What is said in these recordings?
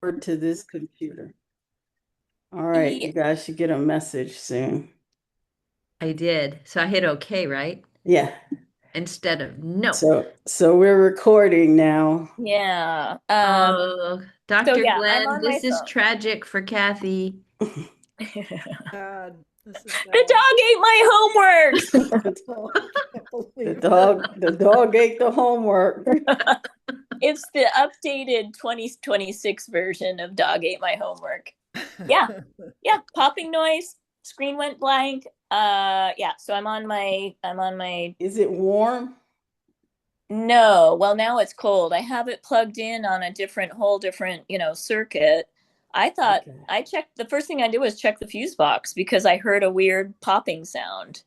To this computer. All right, Yeah, you guys should get a message soon. I did. So I hit okay, right? Yeah. Instead of no. So we're recording now. yeah. Oh, So Dr. yeah, I'm Glenn, on my this is phone. tragic for Kathy. The Bad. This is bad. dog ate my homework. Oh, I can't The believe this. dog ate the homework. It's the updated 2026 version of dog ate my homework. Yeah. Yeah, popping noise, screen went blank. Yeah, so I'm on my Is it warm? no, well now it's cold. I have it plugged in on a whole different, circuit. I thought Okay. I checked the first thing I did was check the fuse box because I heard a weird popping sound.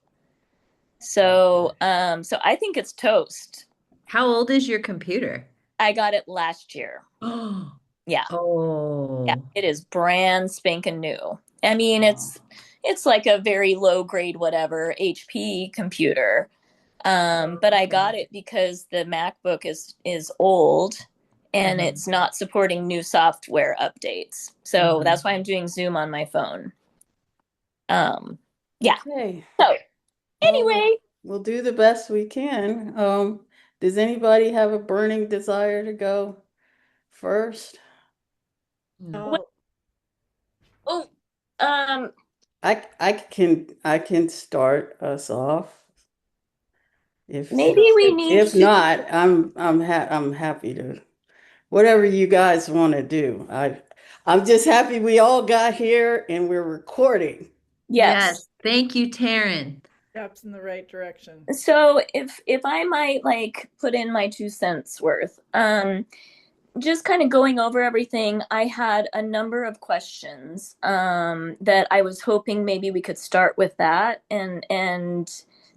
Okay. So I think it's toast. How old is your computer? I got it last year. Yeah. Yeah, Oh. it is brand spanking new. I mean, Oh. it's like a very low grade whatever HP computer. Oh, But I okay. got it because the MacBook is old and Mhm. it's not supporting new software updates. So Mhm. that's why I'm doing Zoom on my phone. Um, yeah. Okay. So Well, anyway, we'll do the best we can. Does anybody have a burning desire to go first? well, Oh, oh, um, I can start us off. If maybe we need if to. not, I'm happy to whatever you guys want to do. I'm just happy we all got here and we're recording. Yes. Yes. Thank you, Taryn. steps in the right direction. So if I might like put in my 2 cents worth, just kind of going over everything, I had a number of questions that I was hoping maybe we could start with that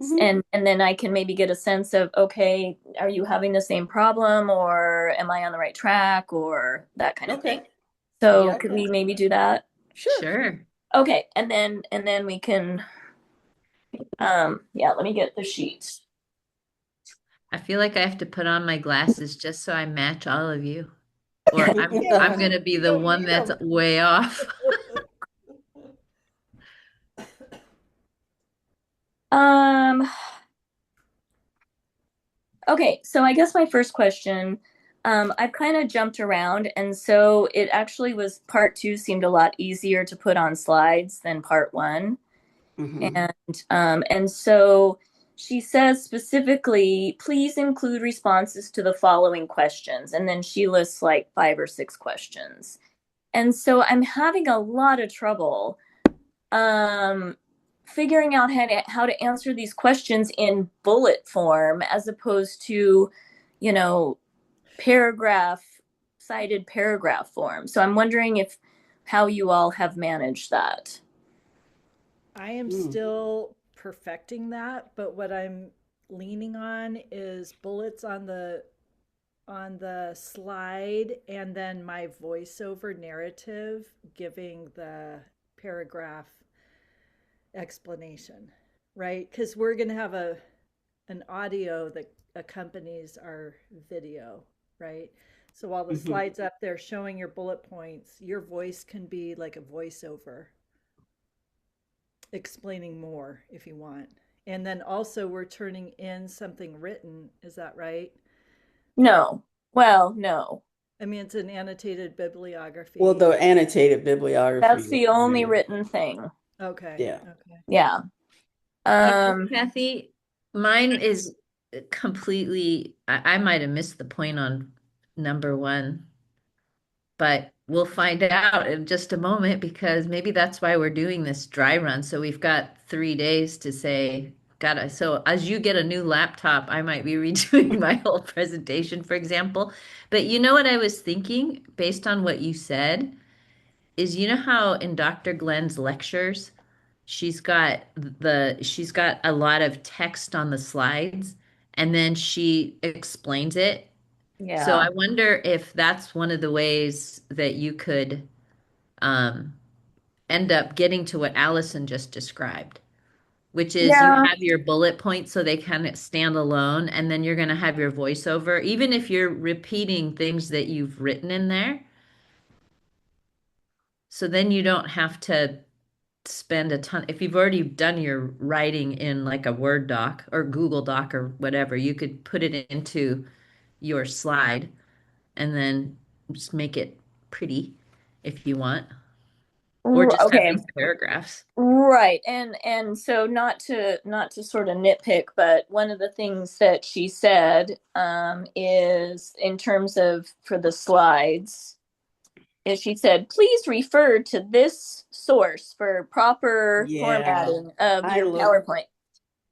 Mhm. and then I can maybe get a sense of okay, are you having the same problem or am I on the right track or that kind of thing. Okay. So Yeah, could we maybe do that? sure. Sure. Okay, and then we can yeah, let me get the sheets. I feel like I have to put on my glasses just so I match all of you. Or I'm Yeah, gonna be you the don't one need that's them. way off. Um Okay, so I guess my first question, I've kind of jumped around, and so it actually was part two seemed a lot easier to put on slides than part one. Hmm. And so she says specifically, please include responses to the following questions, and then she lists like 5 or 6 questions. And so I'm having a lot of trouble um, figuring out how to answer these questions in bullet form as opposed to, you know, paragraph cited paragraph form. So I'm wondering if how you all have managed that. I am still perfecting that, but what I'm leaning on is bullets on the slide and then my voiceover narrative giving the paragraph explanation, right? Because we're going to have an audio that accompanies our video, right? So while the Hmm. slide's up there showing your bullet points, your voice can be like a voiceover explaining more if you want. And then also we're turning in something written, is that right? No. Well, no. I mean, it's an annotated Well, bibliography. the annotated bibliography That's is the only there. written thing. Okay, Yeah. okay. Yeah. You know, Um Kathy, mine is completely, I might have missed the point on number one, but we'll find out in just a moment because maybe that's why we're doing this dry run. So we've got 3 days to say, gotta, so as you get a new laptop, I might be redoing my whole presentation, for example. But you know what I was thinking based on what you said is you know how in Dr. Glenn's lectures, she's got a lot of text on the slides and then she explains it. So yeah. I wonder if that's one of the ways that you could um, end up getting to what Allison just described, which is you Yeah. have your bullet points so they kind of stand alone, and then you're going to have your voiceover, even if you're repeating things that you've written in there. So then you don't have to spend a ton. If you've already done your writing in like a Word doc or Google Doc or whatever, you could put it into your slide and then just make it pretty if you want, or just have Okay. these paragraphs. Right. And so not to sort of nitpick, but one of the things that she said is in terms of for the slides, is she said, please refer to this source for proper Yeah, formatting of I your look. PowerPoint.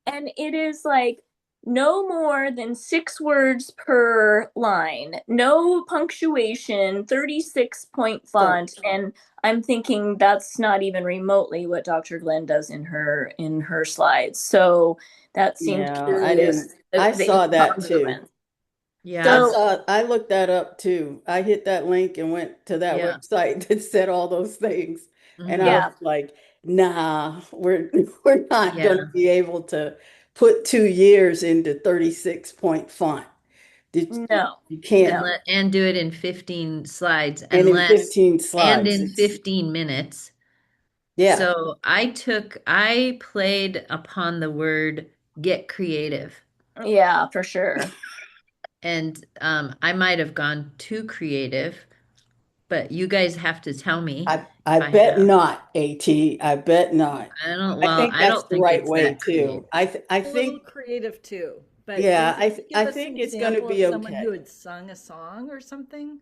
And it is like no more than 6 words per line, no punctuation, 36-point So font. And I'm thinking that's not even remotely what Dr. Glenn does in her slides. So that seemed yeah, I curious, didn't. I the saw that too. incongruence. Yeah, So I looked that up too. I hit that link and went to that yeah. website that said all those things. And I Hmm. was yeah, like, nah, we're not Yeah. gonna be able to put 2 years into 36-point font. no, You can't, no. And do it in 15 slides and in unless 15 and slides. in It's 15 minutes. yeah. So I played upon the word get creative. Yeah, for sure. And I might have gone too creative, but you guys have to tell me I if I bet have. not, AT. I bet not. I think I that's don't the think right it's way that too. creative. I A little think creative too. But yeah, can you give I us an think it's going to example of be someone who okay. had sung a song or something?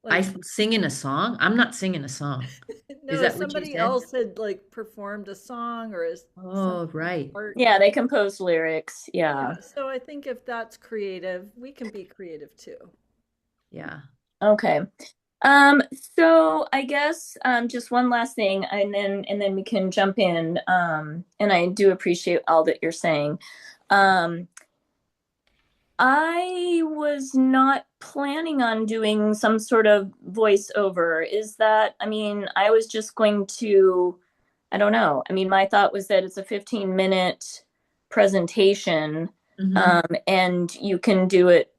I Like, singing a song? I'm not singing a song. Is no, that what you somebody said? else had like performed a song or some Oh, right. art. Yeah, they compose lyrics. Yeah. Yeah, so I think if that's creative, we can be creative too. Yeah. Okay. So I guess just one last thing and then we can jump in. And I do appreciate all that you're saying. Um, I was not planning on doing some sort of voiceover. Is that, I mean, I was just going to, I don't know. I mean, my thought was that it's a 15-minute presentation, Hmm. and you can do it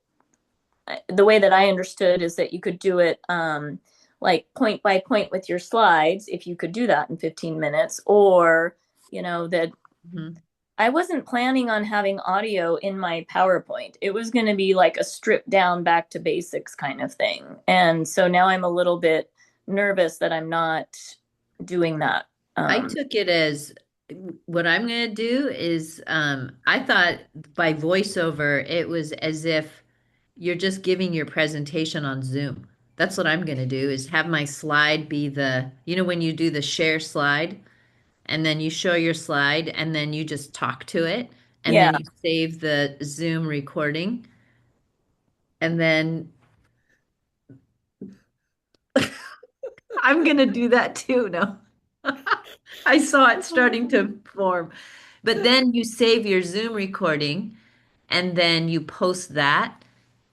the way that I understood is that you could do it like point by point with your slides if you could do that in 15 minutes, or, that Hmm. I wasn't planning on having audio in my PowerPoint. It was going to be like a stripped down back to basics kind of thing. And so now I'm a little bit nervous that I'm not doing that. I Um, took it as what I'm going to do is I thought by voiceover, it was as if you're just giving your presentation on Zoom. That's what I'm going to do is have my slide be when you do the share slide and then you show your slide and then you just talk to it and yeah. then you save the Zoom recording and then I'm going to do that too. No, I saw it starting to form. But then you save your Zoom recording and then you post that.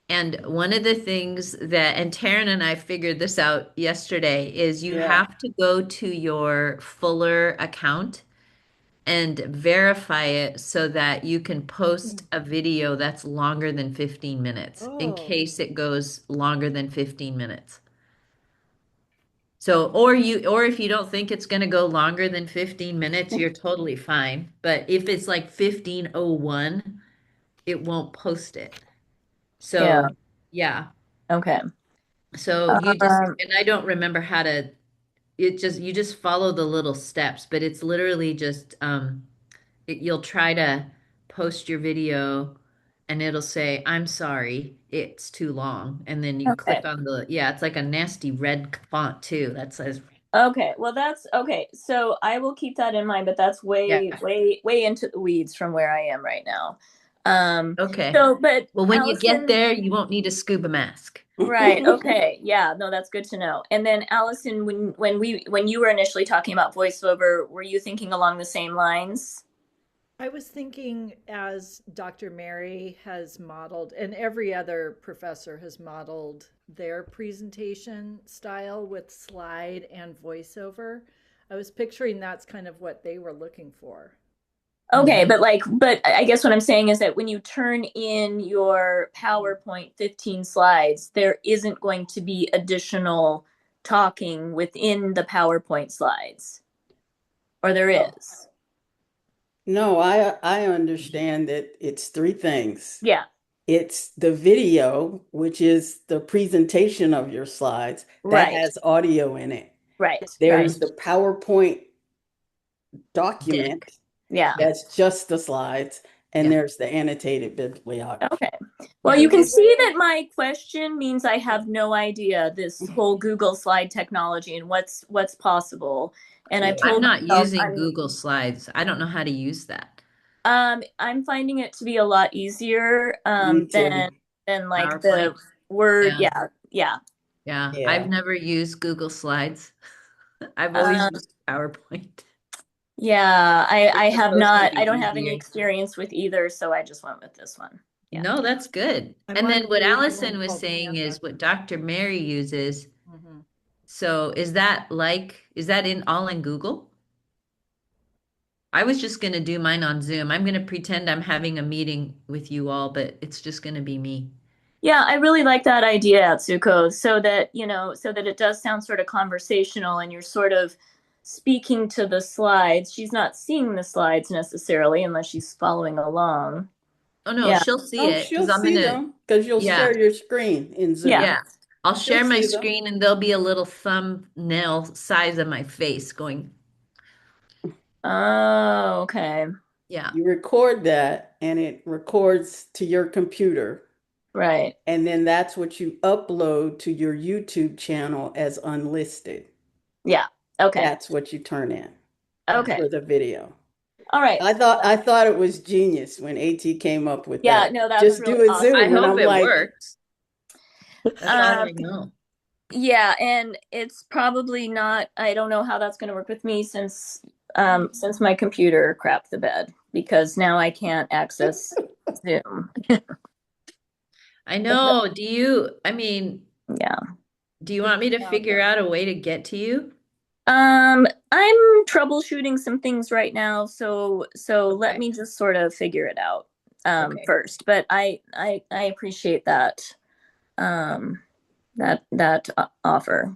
And one of the things and Taryn and I figured this out yesterday, is you Yeah. have to go to your Fuller account and verify it so that you can post a video that's longer than 15 minutes in Oh, case it goes longer than 15 minutes. So, or if you don't think it's going to go longer than 15 minutes, you're totally fine. But if it's like 15:01, it won't post it. Yeah. So, yeah. Okay. So Um, and I don't remember how to, you just follow the little steps, but it's literally just, you'll try to post your video and it'll say, I'm sorry, it's too long. And then you okay. click on yeah, it's like a nasty red font too that says, Okay, well that's okay. So I will keep that in mind, but that's yeah, way into the weeds from where I am right now. Um, okay. so but Well, when you get Allison, there, you won't need a scuba mask. right, okay, yeah, no, that's good to know. And then Allison, when you were initially talking about voiceover, were you thinking along the same lines? I was thinking as Dr. Mary has modeled, and every other professor has modeled their presentation style with slide and voiceover. I was picturing that's kind of what they were looking for. Okay, Mhm. but I guess what I'm saying is that when you turn in your PowerPoint 15 slides, there isn't going to be additional talking within the PowerPoint slides, or there Oh, is. no, I understand that it's three things. Yeah, It's the video, which is the presentation of your slides that right, has audio in it. right, right. There's the PowerPoint document Dick. Yeah. Yeah. that's just the slides, and Yeah. there's the annotated bibliography. Okay. Well, Yeah. you So can the see way, that my question means I have no idea this whole Google slide technology and what's possible. And I've Yeah, I'm told not myself using Google Slides. I don't know how to use that. I'm finding it to be a lot easier me too. than like the PowerPoint. Word. Yeah. Yeah, yeah. Yeah. I've Yeah. never used Google Slides. I've always Um, used PowerPoint. yeah, I It's have supposed to not. be I don't have any easier. experience with either, so I just went with this one. Yeah. No, that's good. I'm And on then a what new one Allison was called saying Canva. is what Dr. Mary uses. Hmm. So is that in all in Google? I was just going to do mine on Zoom. I'm going to pretend I'm having a meeting with you all, but it's just going to be me. Yeah, I really like that idea, Atsuko, so that, so that it does sound sort of conversational and you're sort of speaking to the slides. She's not seeing the slides necessarily unless she's following along. Oh no, Yeah. she'll see Oh, it she'll because I'm see gonna, them because you'll yeah, share your screen in Yeah. Zoom. yeah. I'll She'll share my see them. screen and there'll be a little thumbnail size of my face going, Oh, okay. yeah, You record that and it records to your computer. Right. And then that's what you upload to your YouTube channel as unlisted. Yeah. Okay. That's what you turn in yeah. Okay. for the video. All right. I thought it was genius when AT came up with Yeah, that. no, that's Just really do a awesome. I Zoom. And hope I'm it like, works. That's all Um, I know. yeah, and it's probably not, I don't know how that's going to work with me since my computer crapped the bed because now I can't access Zoom. I know. I mean, Yeah. do you want me to figure out a way to get to you? I'm troubleshooting some things right now, so let Okay. me just sort of figure it out Okay. first. But I appreciate um that offer.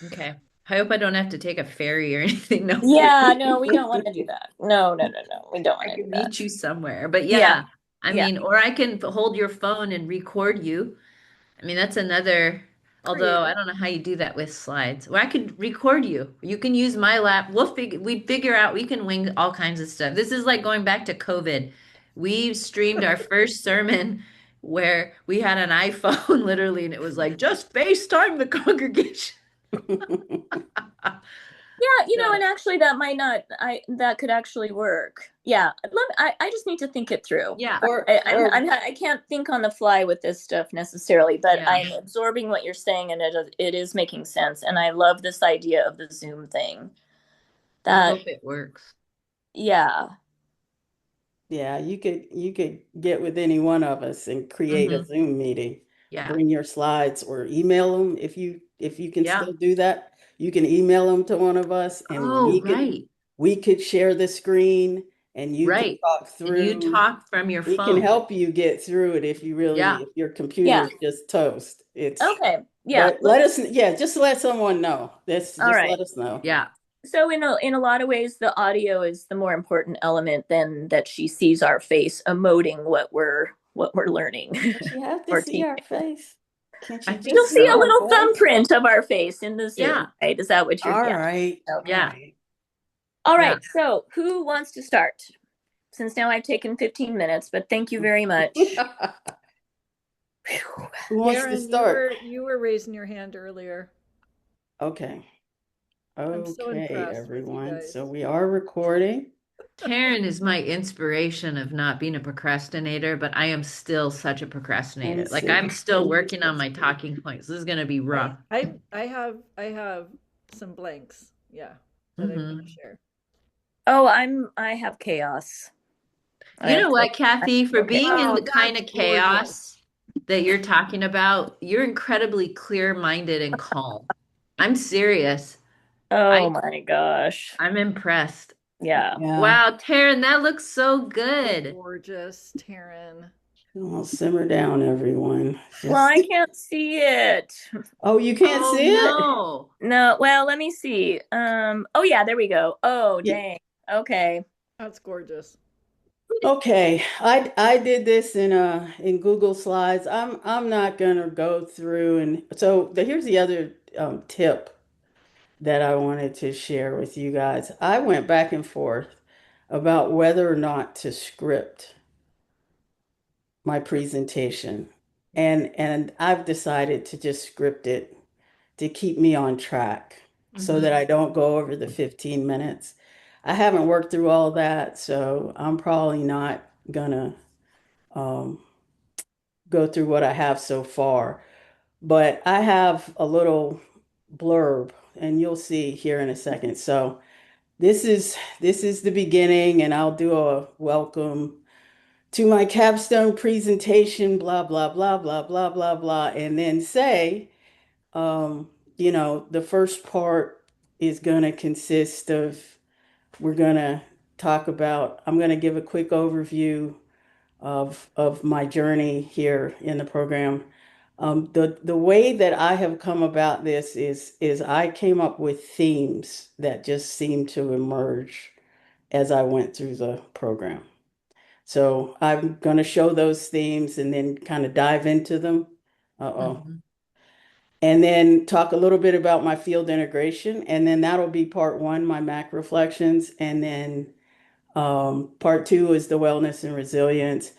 Okay. I hope I don't have to take a ferry or anything. No. Yeah, no, we don't want to do that. No, no, no, no. We don't want I to do can meet that. you somewhere. But Yeah, yeah, I yeah. mean, or I can hold your phone and record you. I mean, that's another, although I Creative. don't know how you do that with slides. Or I could record you. You can use my lap. We'd figure out we can wing all kinds of stuff. This is like going back to COVID. We streamed our first sermon where we had an iPhone literally, and it was like, just FaceTime the congregation. Yeah, and So, actually that might not that could actually work. Yeah. I just need to think it through. yeah, I can't think on the fly with this stuff necessarily, but yeah. I'm absorbing what you're saying and it is making sense. And I love this idea of the Zoom thing. I That, hope it works. yeah. yeah, you could get with any one of us and create a Hmm. Zoom meeting. Yeah, Bring your slides or email them if you can yeah. still do that. You can email them to one of us and Oh, right, we could share the screen and you could right. talk And you through. talk from your We can phone. help you get through it Yeah, if your computer Yeah. is just toast. It's Okay. Yeah. but let us yeah, just let someone know. This All just right. let us know. yeah. So in a lot of ways, the audio is the more important element than that she sees our face emoting what we're learning Does she have to or see teaching. our face? Can I she think She'll just see see a so. our little voice? thumbprint of our face in the Yeah, Zoom, right? Is that what you're? All Yeah. right. All Okay. yeah, right. All yeah. right. So who wants to start? Since now I've taken 15 minutes, but thank you very much. Who wants to Karen, you start? were you were raising your hand earlier. Okay. I'm so Okay, impressed with you everyone. So guys. we are recording. Taryn is my inspiration of not being a procrastinator, but I am still such a procrastinator. And Like I'm see. still working on my talking points. This is gonna be I rough. I have some blanks, yeah, that I want to Hmm. share. Oh, I have chaos. I You have know what, I Kathy? For have chaos. being in Oh, the kind that's of gorgeous. chaos that you're talking about, you're incredibly clear-minded and calm. I'm serious. Oh I my gosh. I'm impressed. Yeah. Yeah. Wow, Taryn, that looks so So good. gorgeous, Taryn. Oh, simmer down, everyone. Well, I Just, can't see it. oh, you can't Oh see it? no. No, well, let me see. Oh yeah, there we go. Oh, Yeah. dang. Okay. That's gorgeous. Okay, I did this in Google Slides. I'm not gonna go through and so here's the other tip that I wanted to share with you guys. I went back and forth about whether or not to script my presentation. And I've decided to just script it to keep me on track so that Hmm. I don't go over the 15 minutes. I haven't worked through all that, so I'm probably not gonna um, go through what I have so far. But I have a little blurb, and you'll see here in a second. So this is the beginning, and I'll do a welcome to my capstone presentation, blah, blah, blah, blah, blah, blah, blah, and then say, um, the first part is going to consist of, we're going to talk about, I'm going to give a quick overview of my journey here in the program. The way that I have come about this is I came up with themes that just seemed to emerge as I went through the program. So I'm going to show those themes and then kind of dive into them. Uh-oh. Hmm. And then talk a little bit about my field integration. And then that'll be part one, my Mac reflections. And then part two is the wellness and resilience.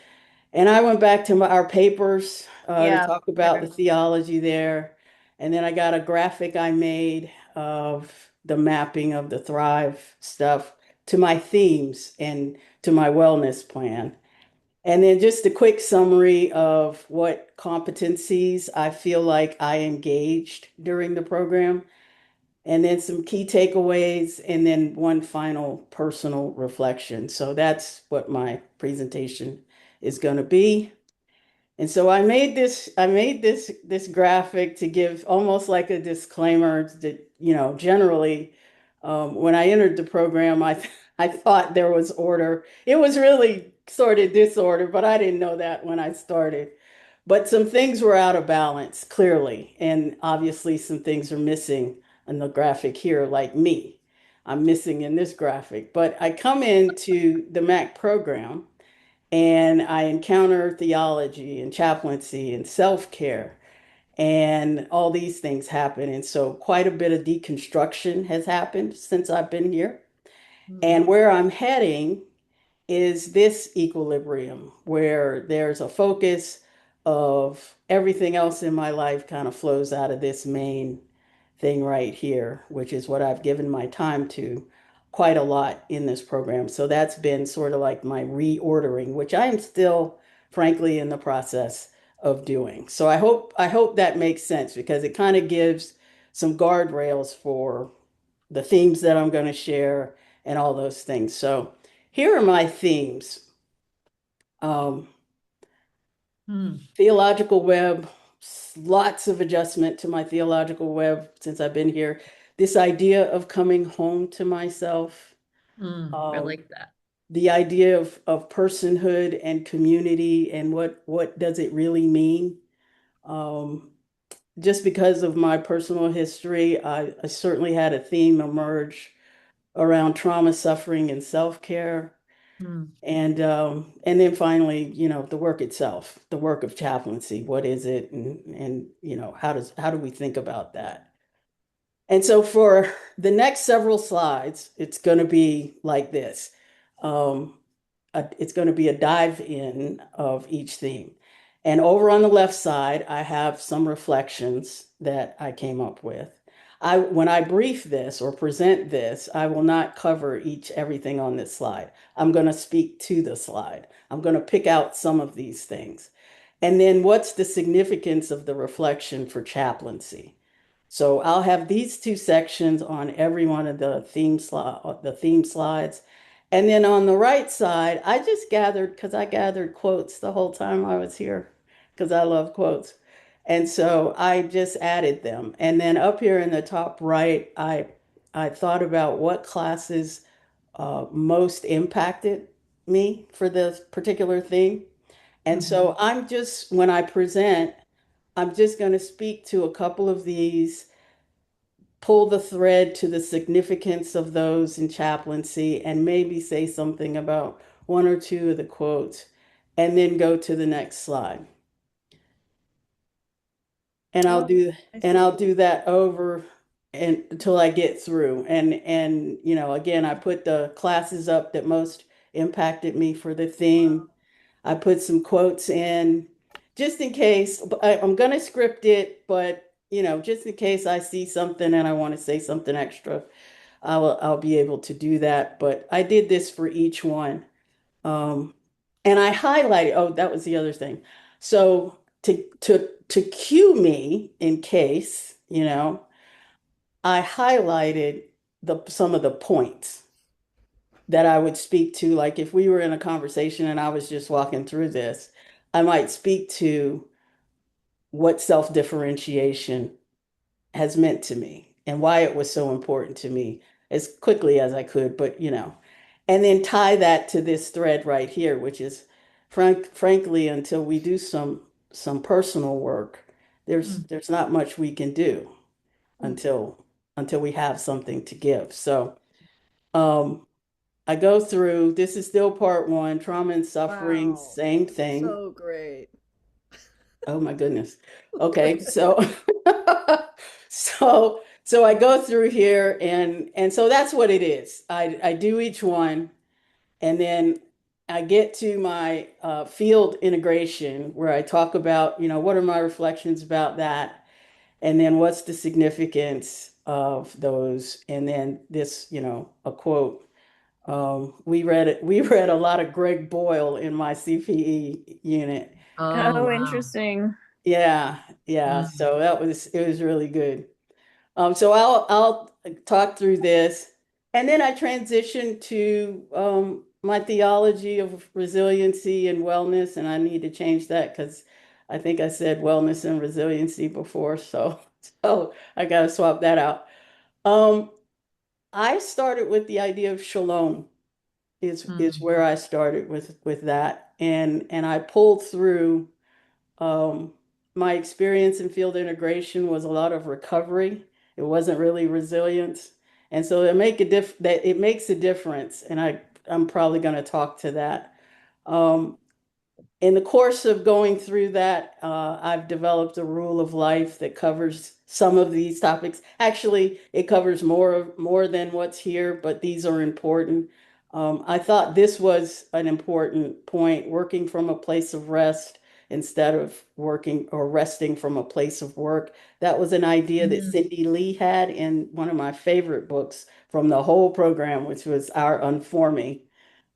And I went back to our papers to Yeah. talk about the theology there. And then I got a graphic I made of the mapping of the Thrive stuff to my themes and to my wellness plan. And then just a quick summary of what competencies I feel like I engaged during the program, and then some key takeaways, and then one final personal reflection. So that's what my presentation is going to be. And so I made this graphic to give almost like a disclaimer that, generally, when I entered the program, I thought there was order. It was really sort of disorder, but I didn't know that when I started. But some things were out of balance, clearly, and obviously some things are missing in the graphic here, like me. I'm missing in this graphic. But I come into the MAC program and I encounter theology and chaplaincy and self-care, and all these things happen. And so quite a bit of deconstruction has happened since I've been here. Hmm. And where I'm heading is this equilibrium where there's a focus of everything else in my life kind of flows out of this main thing right here, which is what I've given my time to quite a lot in this program. So that's been sort of like my reordering, which I am still, frankly, in the process of doing. So I hope that makes sense because it kind of gives some guardrails for the themes that I'm going to share and all those things. So here are my themes. Um, Hmm. Theological web, lots of adjustment to my theological web since I've been here. This idea of coming home to myself, Hmm. I um, like that. the idea of personhood and community and what does it really mean? Um, just because of my personal history, I certainly had a theme emerge around trauma, suffering, and self-care. Hmm. And then finally, the work itself, the work of chaplaincy. What is it, and how do we think about that? And so for the next several slides, it's going to be like this. Um, it's going to be a dive in of each theme. And over on the left side, I have some reflections that I came up with. When I brief this or present this, I will not cover everything on this slide. I'm going to speak to the slide. I'm going to pick out some of these things. And then what's the significance of the reflection for chaplaincy? So I'll have these two sections on every one of the theme slides. And then on the right side, I just gathered, because I gathered quotes the whole time I was here, because I love quotes. And so I just added them. And then up here in the top right, I thought about what classes most impacted me for this particular theme. And Mhm. so I'm just, when I present, I'm just going to speak to a couple of these, pull the thread to the significance of those in chaplaincy, and maybe say something about one or two of the quotes, and then go to the next slide. And I'll Oh, do I and I'll see. do that over and until I get through. And again, I put the classes up that most impacted me for the theme. I put some quotes in just in case. I'm going to script it, but just in case I see something and I want to say something extra, I'll be able to do that. But I did this for each one. Um, and I highlighted, oh, that was the other thing. So to cue me in case, I highlighted some of the points that I would speak to. Like if we were in a conversation and I was just walking through this, I might speak to what self-differentiation has meant to me and why it was so important to me as quickly as I could, but and then tie that to this thread right here, which is frankly, until we do some personal work, there's not much we can do Mm. until we have something to give. So um I go through, this is still part one, trauma and suffering, Wow. same thing. So great. Oh my goodness. Okay, so so I go through here and so that's what it is. I do each one and then I get to my field integration where I talk about, what are my reflections about that, and then what's the significance of those, and then this, a quote. We read a lot of Greg Boyle in my CPE unit. Oh, Oh, wow. interesting. Yeah, yeah. Mm. So it was really good. So I'll talk through this, and then I transition to my theology of resiliency and wellness, and I need to change that because I think I said wellness and resiliency before, so so I got to swap that out. Um, I started with the idea of shalom is Mm. where I started with that, and I pulled through. Um, my experience in field integration was a lot of recovery. It wasn't really resilience. And so it makes a difference. And I'm probably going to talk to that. Um, in the course of going through that, I've developed a rule of life that covers some of these topics. Actually, it covers more than what's here, but these are important. I thought this was an important point, working from a place of rest instead of working or resting from a place of work. That was an idea that Mm. Cindy Lee had in one of my favorite books from the whole program, which was Our Unforming.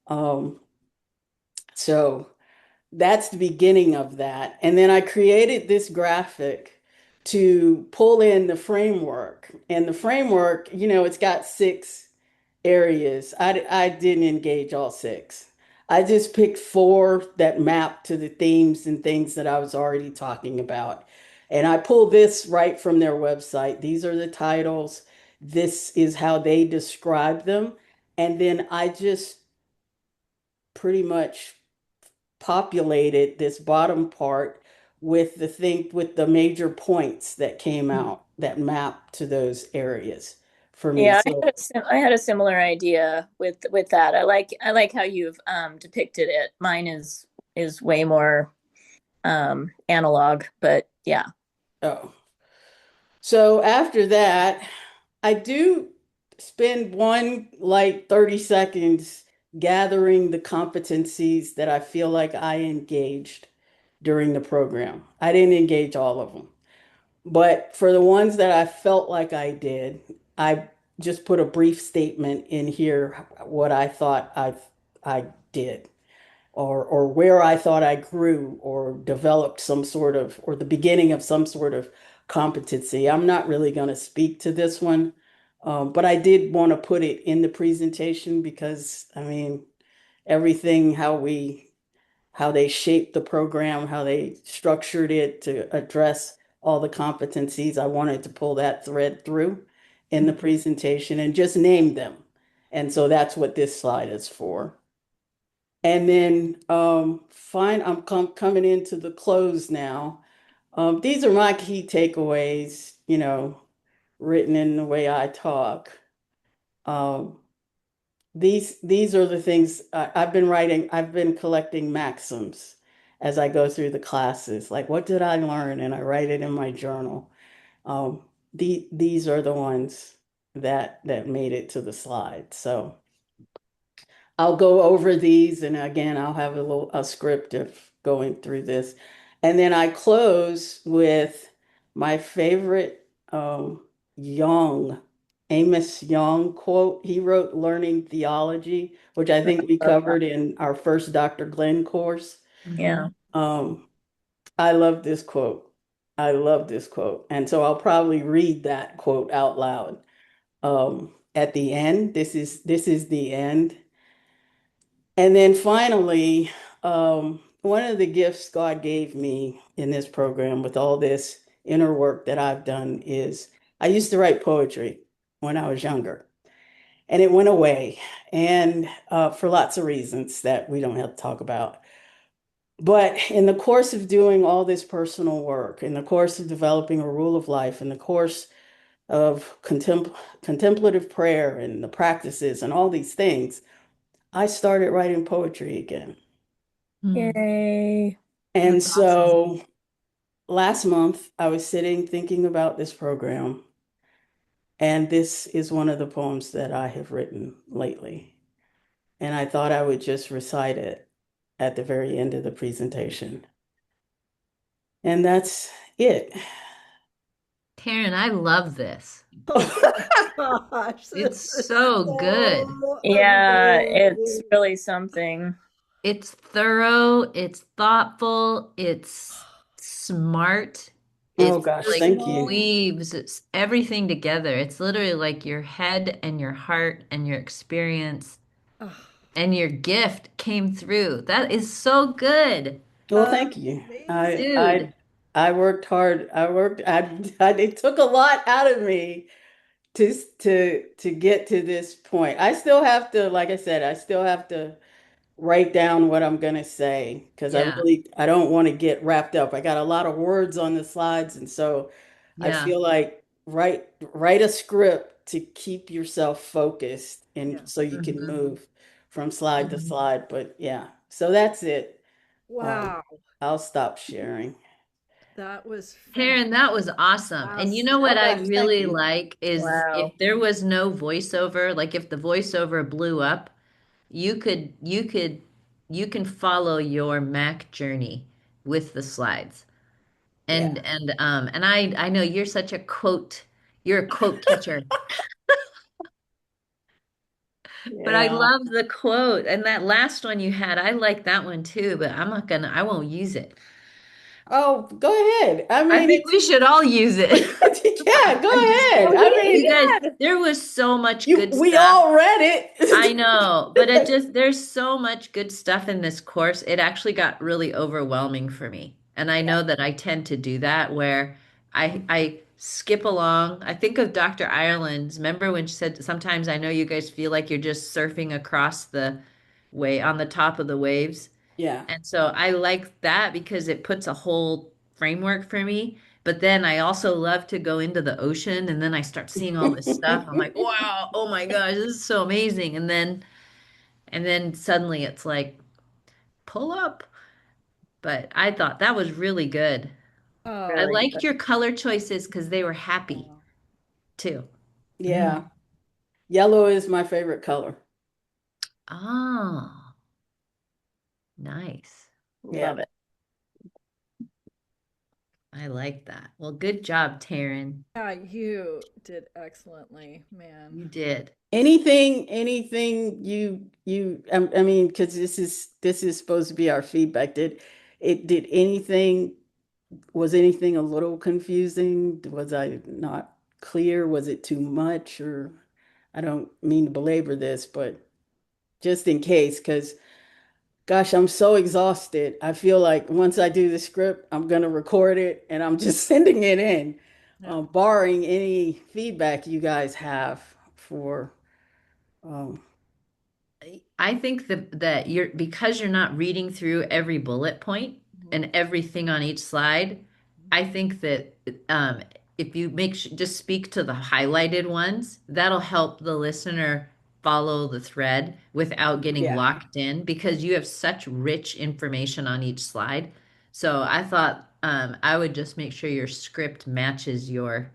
Um, so that's the beginning of that. And then I created this graphic to pull in the framework. And the framework, it's got 6 areas. I didn't engage all 6. I just picked 4 that map to the themes and things that I was already talking about. And I pulled this right from their website. These are the titles. This is how they describe them. And then I just pretty much populated this bottom part with the major points that came Mm. out that map to those areas for me. Yeah, So, I had a similar idea with that. I like how you've depicted it. Mine is way more analog, but yeah. oh. So after that, I do spend one like 30 seconds gathering the competencies that I feel like I engaged during the program. I didn't engage all of them. But for the ones that I felt like I did, I just put a brief statement in here what I thought I did or where I thought I grew or developed some sort of or the beginning of some sort of competency. I'm not really going to speak to this one, but I did want to put it in the presentation because I mean everything how they shaped the program, how they structured it to address all the competencies. I wanted to pull that thread through in the Mhm. presentation and just name them. And so that's what this slide is for. And then fine, coming into the close now. These are my key takeaways, written in the way I talk. Um, these are the things I've been writing. I've been collecting maxims as I go through the classes. Like, what did I learn? And I write it in my journal. These are the ones that made it to the slide. So I'll go over these, and again, I'll have a script of going through this. And then I close with my favorite Young, Amos Young quote. He wrote Learning Theology, which I think we Love that. covered in our first Dr. Glenn course. Mhm. Yeah. Um, I love this quote. I love this quote. And so I'll probably read that quote out loud at the end. This is the end. And then finally, one of the gifts God gave me in this program with all this inner work that I've done is I used to write poetry when I was younger, and it went away, and for lots of reasons that we don't have to talk about. But in the course of doing all this personal work, in the course of developing a rule of life, in the course of contemplative prayer and the practices and all these things, I started writing poetry again. Mm. Yay. And That's awesome. so last month, I was sitting thinking about this program, and this is one of the poems that I have written lately. And I thought I would just recite it at the very end of the presentation. And that's it. Taryn, I love this. Oh my gosh, It's this is so good. so Yeah, it's amazing. really something. It's thorough, it's thoughtful, it's smart. Oh It's gosh, like thank you. Personal. weaves it's everything together. It's literally like your head and your heart and your experience Oh, and your gift came through. That is so good. Well, thank you. I amazing. I Dude, I worked hard. It took a lot out of me to get to this point. I still have to, like I said, I still have to write down what I'm gonna say because yeah, I don't want to get wrapped up. I got a lot of words on the slides, and so I yeah. feel like write a script to keep yourself focused and Yeah. so you can Mhm, move from slide to mhm. slide. But yeah, so that's it. Um, Wow. I'll stop sharing. That was Taryn, that was awesome. And you know fantastic. what Oh I gosh, thank really you. like is Wow. if there was no voiceover, like if the voiceover blew up, you can follow your Mac journey with the slides. Yeah. And I know you're a quote catcher, but I Yeah. love the quote. And that last one you had, I like that one too, but I won't use it. Oh, go ahead. I I mean, think we should all use it. yeah, go I'm just ahead. Oh, I kidding. mean, You guys, yeah, there was so much you good we stuff. all read I it. know, but there's so much good stuff in this course. It actually got really overwhelming for me. And I Yeah. know that I tend to do that where I skip along. I think of Dr. Ireland's. Remember when she said sometimes I know you guys feel like you're just surfing across the way on the top of the waves. Yeah. And so I like that because it puts a whole framework for me. But then I also love to go into the ocean and then I start seeing all this stuff. I'm like, wow, oh my gosh, this is so amazing. And then suddenly it's like, pull up. But I thought that was really good. I Oh, really liked good. your color choices because they were happy wow. too. Yeah. Yellow is my favorite color. Oh, nice. Yeah. Love it. I like that. Well, good job, Taryn. Yeah, you did excellently, man. You did. Anything I mean, because this is supposed to be our feedback. Did anything was anything a little confusing? Was I not clear? Was it too much? Or I don't mean to belabor this, but just in case, because gosh, I'm so exhausted. I feel like once I do the script, I'm gonna record it and I'm just sending it in, Yeah. barring any feedback you guys have for um, I think that you're because you're not reading through every bullet point Mhm. and everything on each slide. I think that um, if you just speak to the highlighted ones, that'll help the listener follow the thread without getting Yeah. locked in because you have such rich information on each slide. So I thought I would just make sure your script matches the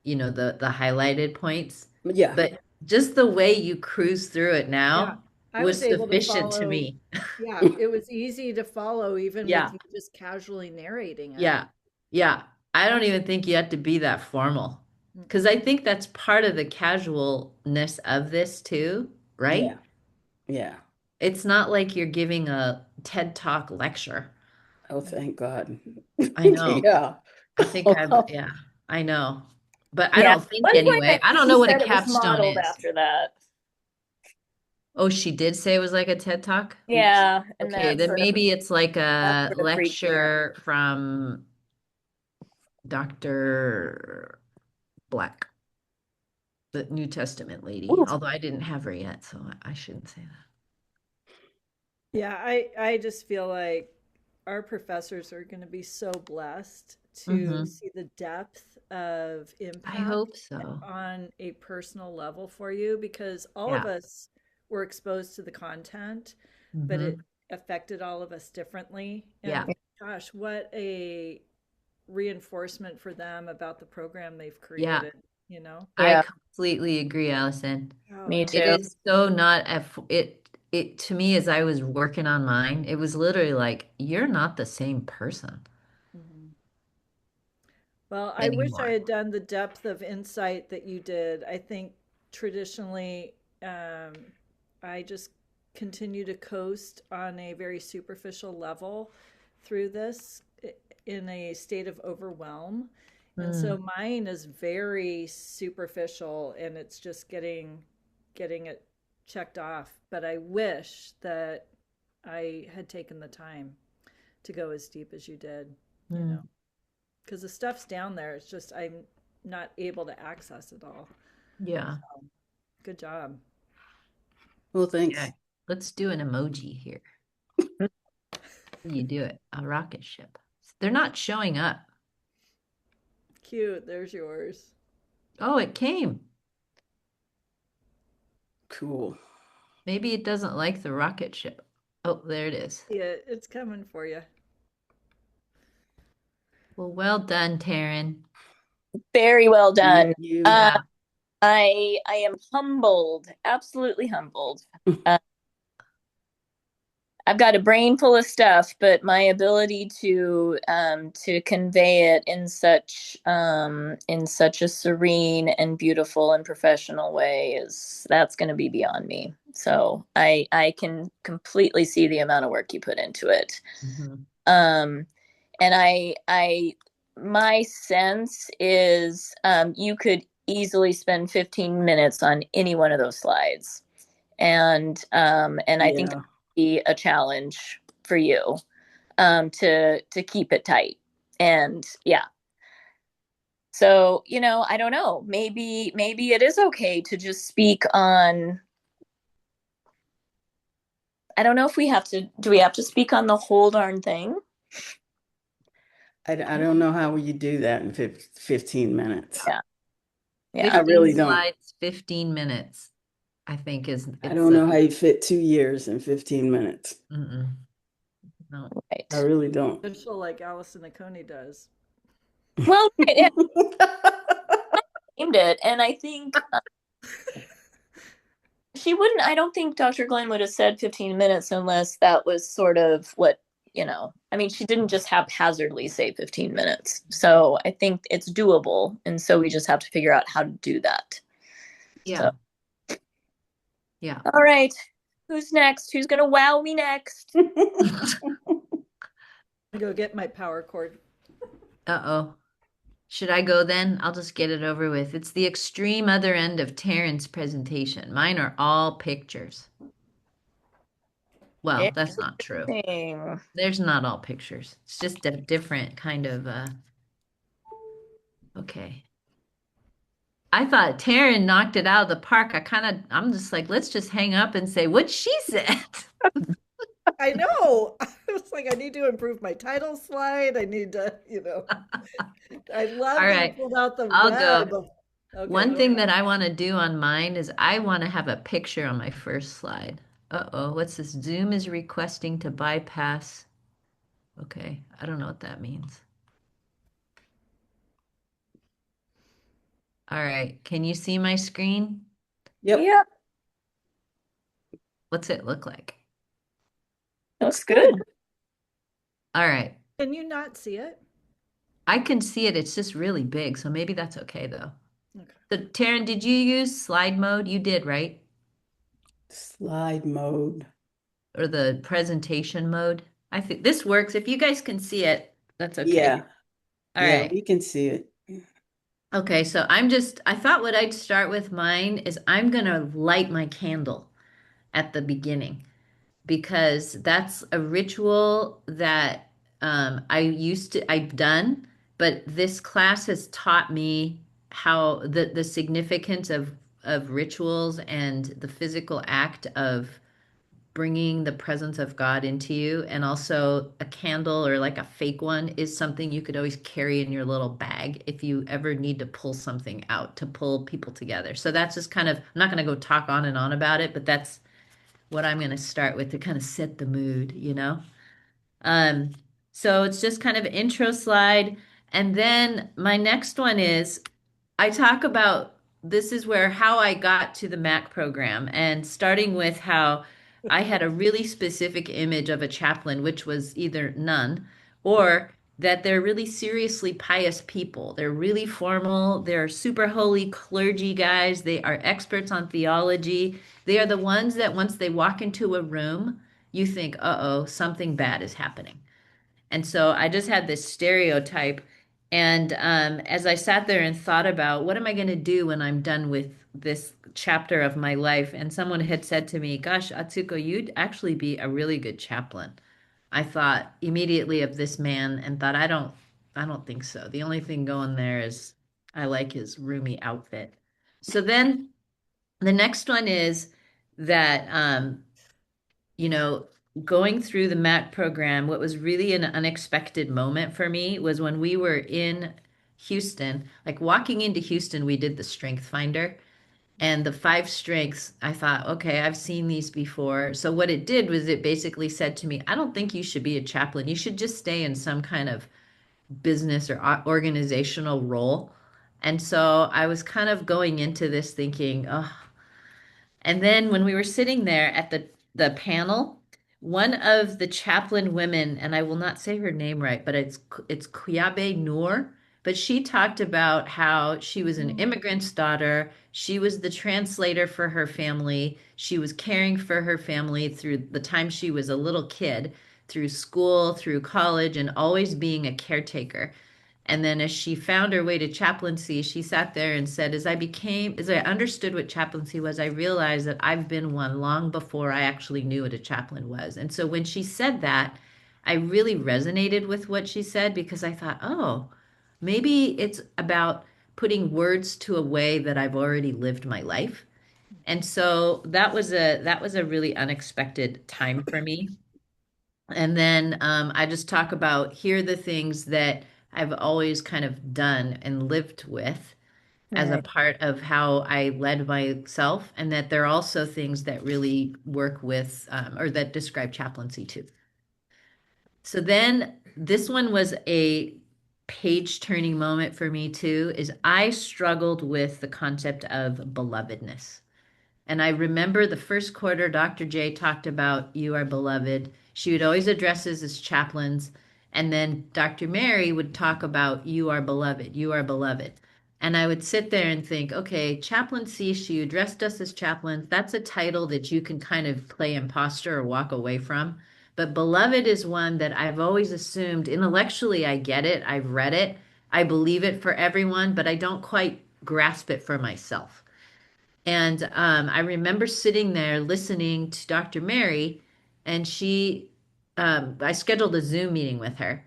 highlighted points. Yeah. But just the way you cruise through it Yeah, now I was was able to sufficient to follow. me. Yeah, it was easy to follow even with Yeah. you just casually narrating it. Yeah. Yeah. I don't even think you have to be that formal because Mm-mm. I think that's part of the casualness of this too, right? Yeah. Yeah. It's not like you're giving a TED Talk lecture. Oh, thank God. I know. Yeah. Yeah, I know. But I Yeah. don't At think one point, I anyway. I think don't she know what a said it was capstone modeled is. after that. Oh, she did say it was like a TED Talk? Yeah, and Okay, that then sort of maybe it's like that a sort of freaked me out. lecture from Dr. Black, the New Testament lady. Ooh. Although I didn't have her yet, so I shouldn't say Yeah, I just feel like our professors are going to be so blessed that. to see the depth of I impact hope so. on a personal level for you because all of Yeah. us were exposed to the content, but it hmm affected all of us differently. Yeah. And gosh, what a reinforcement for them about the program they've Yeah. created, you know? I Yeah, completely agree, Allison. Oh, me and It too. is so not it to me as I was working on mine, it was literally like, you're not the same person mhm. Well, I wish I anymore. had done the depth of insight that you did. I think traditionally, um, I just continue to coast on a very superficial level through this in a state of overwhelm. And so Mm, mine is very superficial and it's just getting it checked off. But I wish that I had taken the time to go as deep as you did, you know mm. because the stuff's down there. It's just I'm not able to access it all. Yeah. Good job. Well, Yeah. thanks. Let's do an emoji here. You do it. A rocket ship. They're not showing up. Cute. There's yours. Oh, it came. Cool. Maybe it doesn't like the rocket ship. Oh, there it is. Yeah, it's coming for you. Well, well done, Taryn. Very well Thank done. you. Uh, Yeah. I am humbled, absolutely humbled. Uh, I've got a brain full of stuff, but my ability to convey it in such a serene and beautiful and professional way is that's going to be beyond me. So I can completely see the amount of work you put into it. hmm Um, and I my sense is you could easily spend 15 minutes on any one of those slides, and I think that Yeah. would be a challenge for you to keep it tight. And yeah, so I don't know. Maybe it is okay to just speak on. I don't know if we have to. Do we have to speak on the whole darn thing? I don't know how you do that in 15 minutes. Yeah, yeah. I 15 really don't. slides, 15 minutes, I think is I it's don't know how you fit 2 years in 15 minutes. mm-mm, no. I Right. really don't. Official like Allison Aconi does. Well, it aimed it, and I think she wouldn't. I don't think Dr. Glenn would have said 15 minutes unless that was sort of what. I mean, she didn't just haphazardly say 15 minutes. So I think it's doable. And so we just have to figure out how to do that. So, Yeah. Yeah. all right. Who's next? Who's going to wow me next? Go get my power cord. Uh-oh. Should I go then? I'll just get it over with. It's the extreme other end of Taryn's presentation. Mine are all pictures. Well, that's not true. Interesting. There's not all pictures. It's just a different kind of okay. I thought Taryn knocked it out of the park. I'm just like, let's just hang up and say what she said. I know. I was like, I need to improve my title slide. I need to, I All love that you right, pulled out the I'll web. go. Okay, One go thing ahead. that I want to do on mine is I want to have a picture on my first slide. Uh-oh, what's this? Zoom is requesting to bypass. Okay, I don't know what that means. All right, can you see my screen? Yep. Yep, What's it look like? looks good. Good. All right, Can you not see it? I can see it. It's just really big, so maybe that's okay though. Okay. So, Taryn, did you use slide mode? You did, right? Slide mode. Or the presentation mode? I think this works. If you guys can see it, that's okay. Yeah. All Yeah, right. we can see it. Okay, so I thought what I'd start with mine is I'm gonna light my candle at the beginning because that's a ritual that I've done, but this class has taught me how the significance of rituals and the physical act of bringing the presence of God into you. And also, a candle or like a fake one is something you could always carry in your little bag if you ever need to pull something out to pull people together. So that's just kind of, I'm not going to go talk on and on about it, but that's what I'm going to start with to kind of set the mood. Um, so it's just kind of intro slide. And then my next one is I talk about this is where how I got to the Mac program and starting with how I had a really specific image of a chaplain, which was either none or that they're really seriously pious people. They're really formal. They're super holy clergy guys. They are experts on theology. They are the ones that once they walk into a room, you think, uh-oh, something bad is happening. And so I just had this stereotype. And as I sat there and thought about what am I going to do when I'm done with this chapter of my life, and someone had said to me, gosh, Atsuko, you'd actually be a really good chaplain. I thought immediately of this man and thought, I don't think so. The only thing going there is I like his roomy outfit. So then the next one is that you know, going through the MAC program, what was really an unexpected moment for me was when we were in Houston, like walking into Houston, we did the strength finder and the five strengths. I thought, okay, I've seen these before. So what it did was it basically said to me, I don't think you should be a chaplain. You should just stay in some kind of business or organizational role. And so I was kind of going into this thinking, oh, and then when we were sitting there at the panel, one of the chaplain women, and I will not say her name right, but it's Kuyabe Noor, but she talked about how she was an Mm. immigrant's daughter. She was the translator for her family. She was caring for her family through the time she was a little kid, through school, through college, and always being a caretaker. And then as she found her way to chaplaincy, she sat there and said, as I understood what chaplaincy was, I realized that I've been one long before I actually knew what a chaplain was. And so when she said that, I really resonated with what she said because I thought, oh, maybe it's about putting words to a way that I've already lived my life. And so that was a really unexpected time for me. And then I just talk about here are the things that I've always kind of done and lived with as a Right. part of how I led myself, and that there are also things that really work with or that describe chaplaincy too. So then this one was a page turning moment for me too, is I struggled with the concept of belovedness. And I remember the first quarter, Dr. J talked about you are beloved. She would always address us as chaplains. And then Dr. Mary would talk about you are beloved, you are beloved. And I would sit there and think, okay, chaplaincy, she addressed us as chaplains. That's a title that you can kind of play imposter or walk away from. But beloved is one that I've always assumed intellectually I get it, I've read it, I believe it for everyone, but I don't quite grasp it for myself. And I remember sitting there listening to Dr. Mary, and I scheduled a Zoom meeting with her.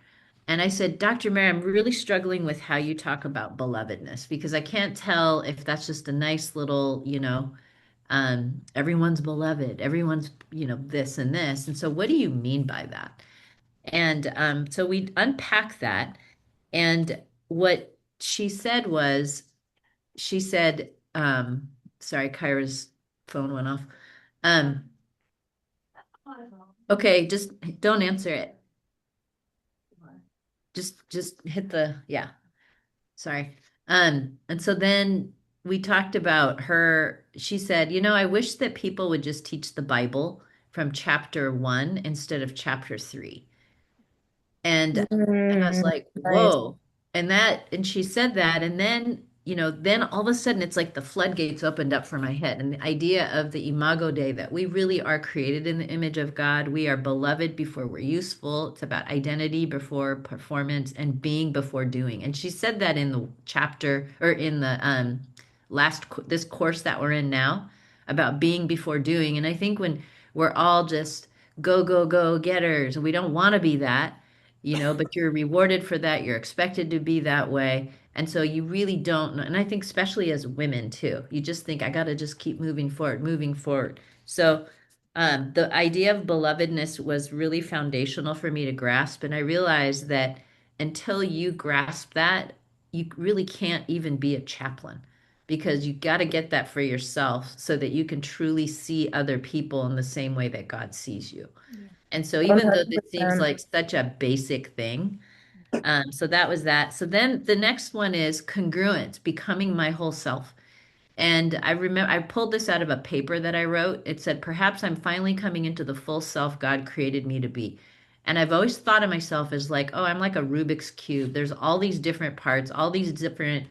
And I said, Dr. Mary, I'm really struggling with how you talk about belovedness because I can't tell if that's just a nice little, everyone's beloved, everyone's, this and this. And so, what do you mean by that? And so we unpacked that. And what she said was, she said, sorry, Kyra's phone went off. Um, okay, just don't answer it. Just hit the, yeah, sorry. And so then we talked about her. She said, I wish that people would just teach the Bible from chapter 1 instead of chapter 3. And I was Mm, like, nice. whoa. And she said that, and then, then all of a sudden it's like the floodgates opened up for my head. And the idea of the Imago Dei, that we really are created in the image of God. We are beloved before we're useful. It's about identity before performance and being before doing. And she said that in the chapter or in the this course that we're in now about being before doing. And I think when we're all just go, go, go getters, and we don't want to be that, but you're rewarded for that. You're expected to be that way. And so you really don't know. And I think, especially as women, too, you just think, I got to just keep moving forward, moving forward. So the idea of belovedness was really foundational for me to grasp. And I realized that until you grasp that, you really can't even be a chaplain because you got to get that for yourself so that you can truly see other people in the same way that God sees you. Yeah. And so even though this seems 100%. like such a basic thing, so that was that. So then the next one is congruent, becoming my whole self. And I remember I pulled this out of a paper that I wrote. It said, perhaps I'm finally coming into the full self God created me to be. And I've always thought of myself as like, oh, I'm like a Rubik's Cube. There's all these different parts, all these different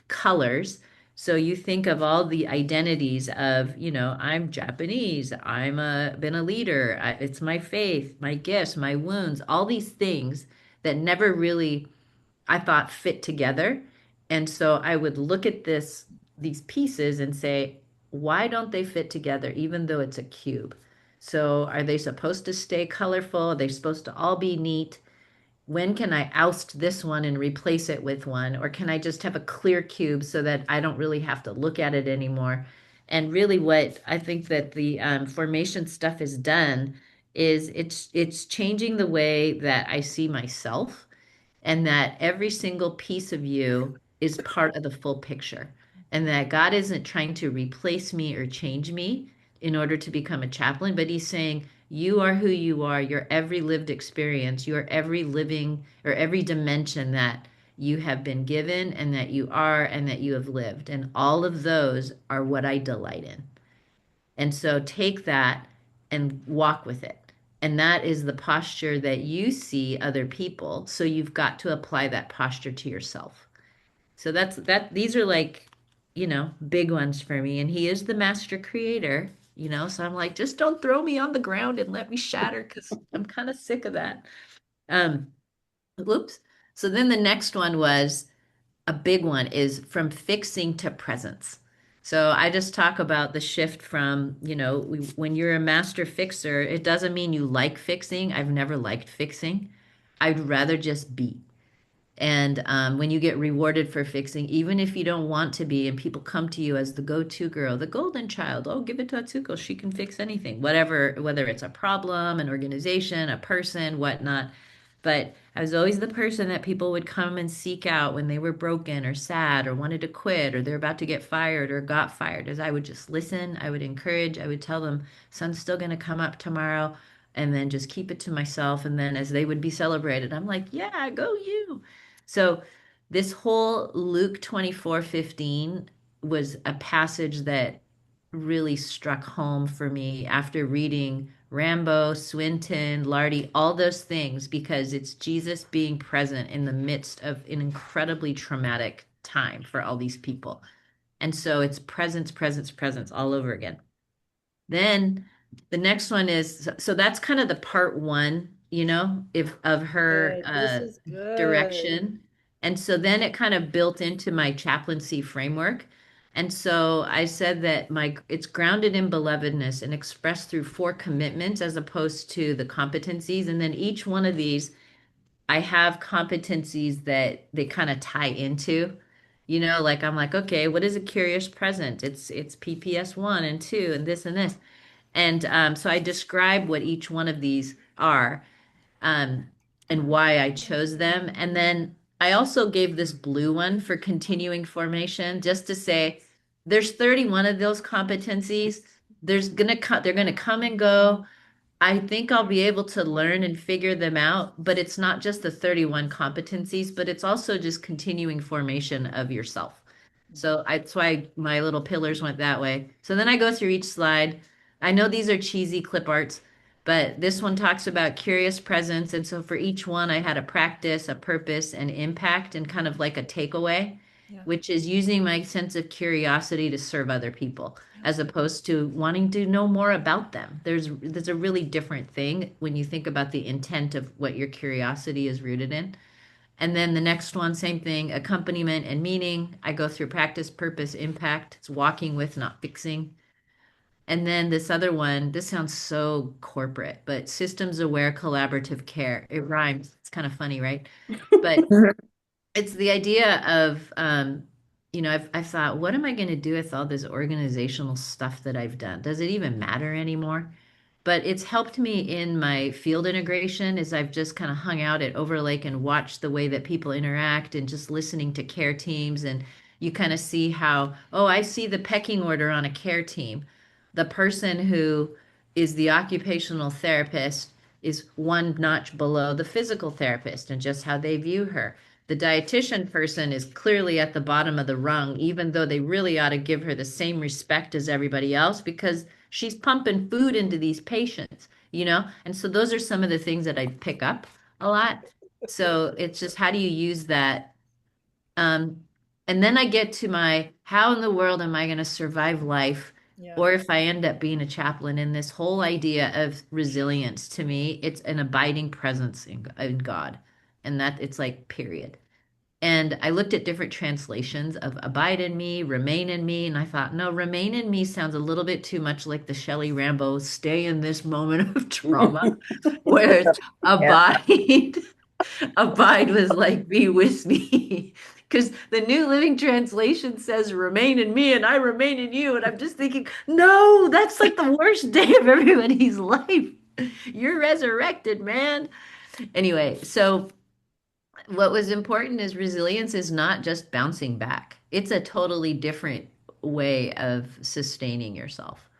colors. So you think of all the identities of, I'm Japanese, been a leader, it's my faith, my gifts, my wounds, all these things that never really I thought fit together. And so I would look at these pieces and say, why don't they fit together, even though it's a cube? So are they supposed to stay colorful? Are they supposed to all be neat? When can I oust this one and replace it with one? Or can I just have a clear cube so that I don't really have to look at it anymore? And really, what I think that the formation stuff has done is it's changing the way that I see myself, and that every single piece of you is part of the full picture, and that God isn't trying to replace me or change me in order to become a chaplain, but he's saying you are who you are, your every lived experience, your every living or every dimension that you have been given and that you are and that you have lived, and all of those are what I delight in. And so take that and walk with it. And that is the posture that you see other people. So you've got to apply that posture to yourself. So that's that. These are like, big ones for me. And he is the master creator, So I'm like, just don't throw me on the ground and let me shatter because I'm kind of sick of that. Um, whoops. So then the next one was a big one is from fixing to presence. So I just talk about the shift from, when you're a master fixer, it doesn't mean you like fixing. I've never liked fixing. I'd rather just be. And when you get rewarded for fixing, even if you don't want to be, and people come to you as the go-to girl, the golden child, oh, give it to Atsuko, she can fix anything, whatever, whether it's a problem, an organization, a person, whatnot. But I was always the person that people would come and seek out when they were broken or sad or wanted to quit or they're about to get fired or got fired. As I would just listen, I would encourage, I would tell them, sun's still going to come up tomorrow, and then just keep it to myself. And then as they would be celebrated, I'm like, yeah, go you. So this whole Luke 24:15 was a passage that really struck home for me after reading Rambo, Swinton, Lardy, all those things, because it's Jesus being present in the midst of an incredibly traumatic time for all these people. And so it's presence, presence, presence all over again. Then the next one is so that's kind of the part one, if of her Good. This is good. direction. And so then it kind of built into my chaplaincy framework. And so I said that my it's grounded in belovedness and expressed through four commitments as opposed to the competencies. And then each one of these I have competencies that they kind of tie into. Like I'm like, okay, what is a curious present? It's PPS 1 and 2 and this and this. And so I describe what each one of these are, um, and why I chose them. And then I also gave this blue one for continuing formation, just to say there's 31 of those competencies. They're gonna come and go. I think I'll be able to learn and figure them out, but it's not just the 31 competencies, but it's also just continuing formation of yourself. That's why my little pillars went that way. So then I go through each slide. I know these are cheesy clip arts, but this one talks about curious presence. And so for each one, I had a practice, a purpose, an impact, and kind of like a takeaway, Yeah. which is using my sense of curiosity to serve other people as opposed to wanting to know more about them. There's a really different thing when you think about the intent of what your curiosity is rooted in. And then the next one, same thing, accompaniment and meaning. I go through practice, purpose, impact. It's walking with, not fixing. And then this other one, this sounds so corporate, but systems aware collaborative care. It rhymes. It's kind of funny, right? But it's the idea of, I've thought, what am I going to do with all this organizational stuff that I've done? Does it even matter anymore? But it's helped me in my field integration as I've just kind of hung out at Overlake and watched the way that people interact and just listening to care teams. And you kind of see how, oh, I see the pecking order on a care team. The person who is the occupational therapist is one notch below the physical therapist and just how they view her. The dietitian person is clearly at the bottom of the rung, even though they really ought to give her the same respect as everybody else because she's pumping food into these patients. And so those are some of the things that I pick up a lot. So it's just how do you use that? Um, and then I get to my how in the world am I going to survive life? Yeah. Or if I end up being a chaplain, in this whole idea of resilience, to me, it's an abiding presence in God. And that it's like, period. And I looked at different translations of abide in me, remain in me, and I thought, no, remain in me sounds a little bit too much like the Shelley Rambo stay in this moment of trauma, whereas Yeah. abide, abide was like be with me. Because the New Living Translation says remain in me and I remain in you. And I'm just thinking, no, that's like the worst day of everybody's life. You're resurrected, man. Anyway, so what was important is resilience is not just bouncing back. It's a totally different way of sustaining yourself.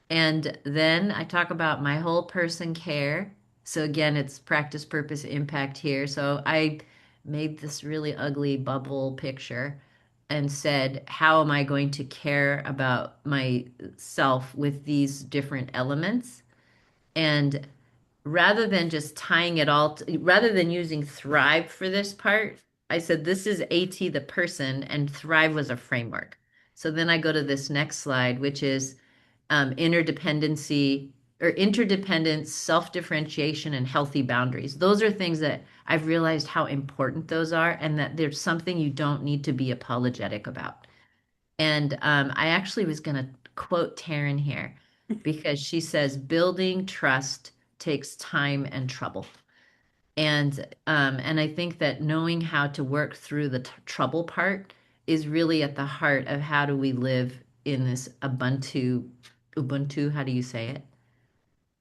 And then I talk about my whole person care. So again, it's practice, purpose, impact here. So I made this really ugly bubble picture and said, how am I going to care about myself with these different elements? And rather than just tying it all, rather than using Thrive for this part, I said this is AT the person and Thrive was a framework. So then I go to this next slide, which is interdependency or interdependence, self-differentiation, and healthy boundaries. Those are things that I've realized how important those are, and that there's something you don't need to be apologetic about. And I actually was going to quote Taryn here because she says, building trust takes time and trouble. And I think that knowing how to work through the trouble part is really at the heart of how do we live in this Ubuntu, how do you say it?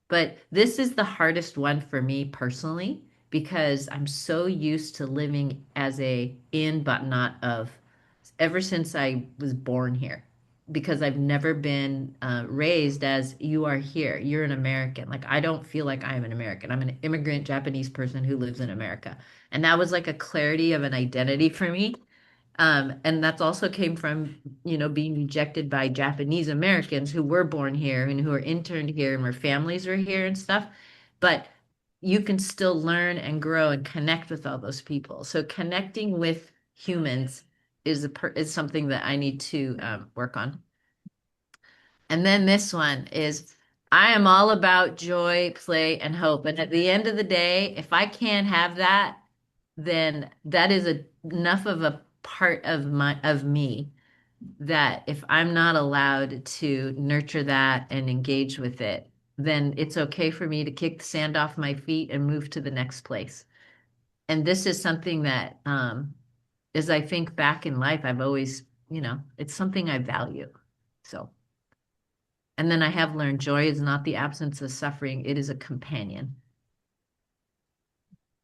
But this is the hardest one for me personally because I'm so used to living as a in but not of ever since I was born here because I've never been raised as you are here. You're an American. Like I don't feel like I'm an American. I'm an immigrant Japanese person who lives in America. And that was like a clarity of an identity for me. And that's also came from, being rejected by Japanese Americans who were born here and who are interned here and where families are here and stuff. But you can still learn and grow and connect with all those people. So connecting with humans is something that I need to work on. And then this one is I am all about joy, play, and hope. And at the end of the day, if I can't have that, then that is enough of a part of me that if I'm not allowed to nurture that and engage with it, then it's okay for me to kick the sand off my feet and move to the next place. And this is something that, as I think back in life, I've always, it's something I value. So, and then I have learned joy is not the absence of suffering, it is a companion.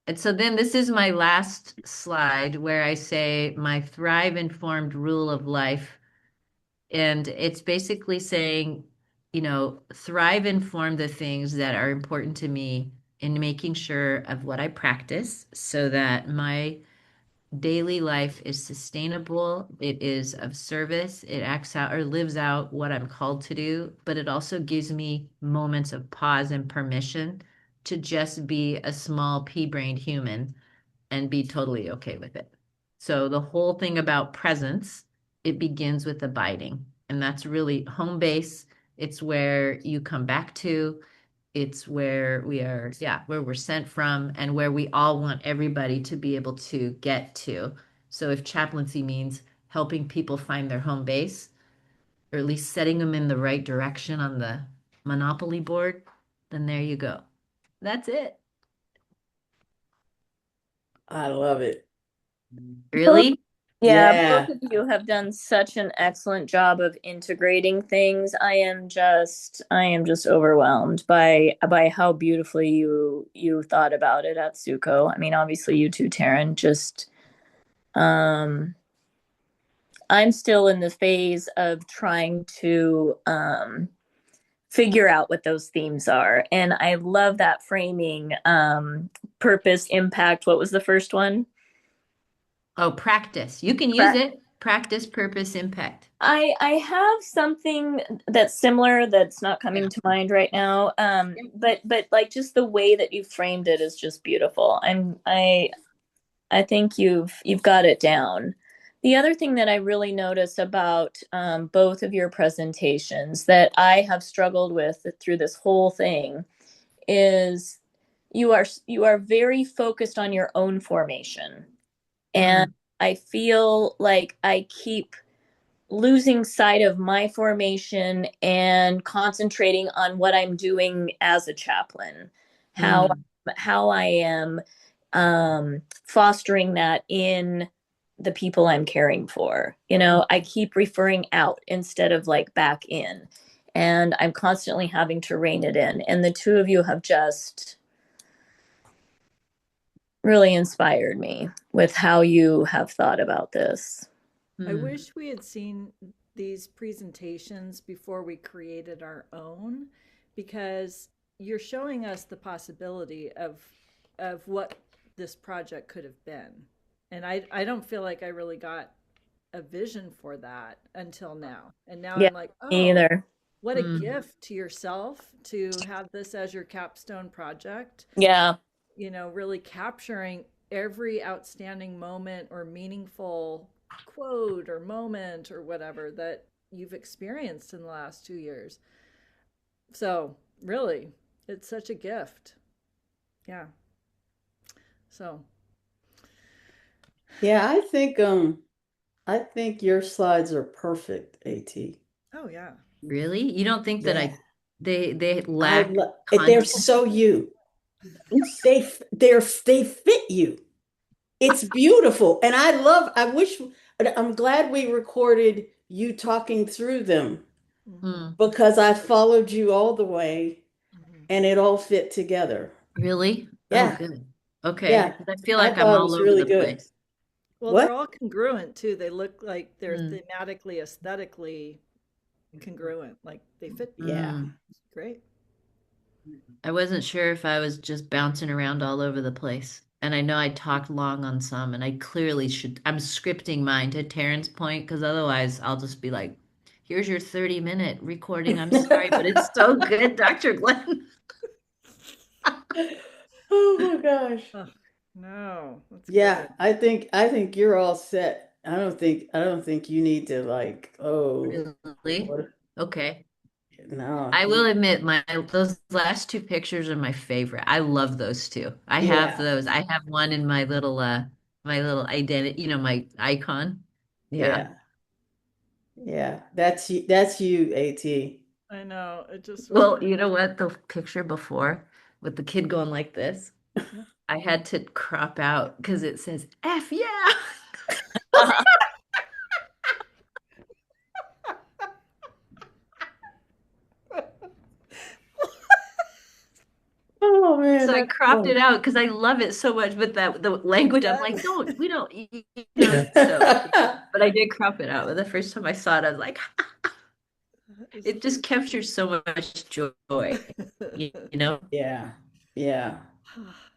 And so then this is my last slide where I say my thrive informed rule of life. And it's basically saying, thrive inform the things that are important to me in making sure of what I practice so that my daily life is sustainable, it is of service, it acts out or lives out what I'm called to do, but it also gives me moments of pause and permission to just be a small pea-brained human and be totally okay with it. So the whole thing about presence, it begins with abiding, and that's really home base. It's where you come back to. It's where we are, yeah, where we're sent from and where we all want everybody to be able to get to. So if chaplaincy means helping people find their home base, or at least setting them in the right direction on the Monopoly board, then there you go. That's it. I love it. Both, Really? yeah, both Yeah. of you have done such an excellent job of integrating things. I am just overwhelmed by how beautifully you thought about it at Suko. I mean, obviously you too, Taryn. Just um I'm still in the phase of trying to figure out what those themes are. And I love that framing. Purpose, impact. What was the first one? Oh, practice. You can use it. Practice, purpose, impact. I have something that's similar that's not Yeah. coming to mind right now. But like just the way that you framed it is just beautiful. I think you've got it down. The other thing that I really notice about both of your presentations that I have struggled with through this whole thing is you are very focused on your own formation, and Mm, I feel like I keep losing sight of my formation and concentrating on what I'm doing as a chaplain, how mm, how I am fostering that in the people I'm caring for. I keep referring out instead of like back in, and I'm constantly having to rein it in. And the two of you have just really inspired me with how you have thought about this. I mm. wish we had seen these presentations before we created our own, because you're showing us the possibility of what this project could have been. And I don't feel like I really got a vision for that until now. And now Yeah, I'm like, me oh, either. what a Mm. gift to yourself to have this as your capstone project, Yeah. really capturing every outstanding moment or meaningful quote or moment or whatever that you've experienced in the last 2 years. So, really, it's such a gift. Yeah. So, Yeah, I think your slides are perfect, AT. oh, yeah. Really? You don't think that Yeah. they lack They're content? so you. They fit you. It's beautiful. And I'm glad we recorded you talking through them Mm-hmm. Mm. because I followed you all the way Mm-hmm. and it all fit together. Really? Oh, Yeah. good. Okay. Yeah. 'Cause I feel I like I'm thought it all was over really the good. place. Well, they're What? all congruent too. They look like they're Mm, thematically, aesthetically congruent. Like they fit together. Yeah. mm. It's great. I wasn't sure if I was just bouncing around all over the place. And I know I talked long on some, and I clearly should. I'm scripting mine to Taryn's point, because otherwise I'll just be like, here's your 30-minute recording. I'm sorry, but it's so good, Dr. Glenn. Oh my gosh. Oh, no, that's Yeah, good. I think you're all set. I don't think you need to like, oh, Really? what Okay. no. I will admit my those last two pictures are my favorite. I love those two. I have Yeah. those. I have one in my little identity, my icon. Yeah. Yeah. Yeah. That's you, AT. I know. It just was Well, perfect. you know what? The picture before with the kid going like this. Yeah. I had to crop out because it says F yeah. Oh man, So I that's cropped it funny. out because I love it so much. But that the language, I'm like, don't, we don't, so, but I did crop it out. But the first time I saw it, I was like, It's it just captures so much joy, you know? Yeah, yeah.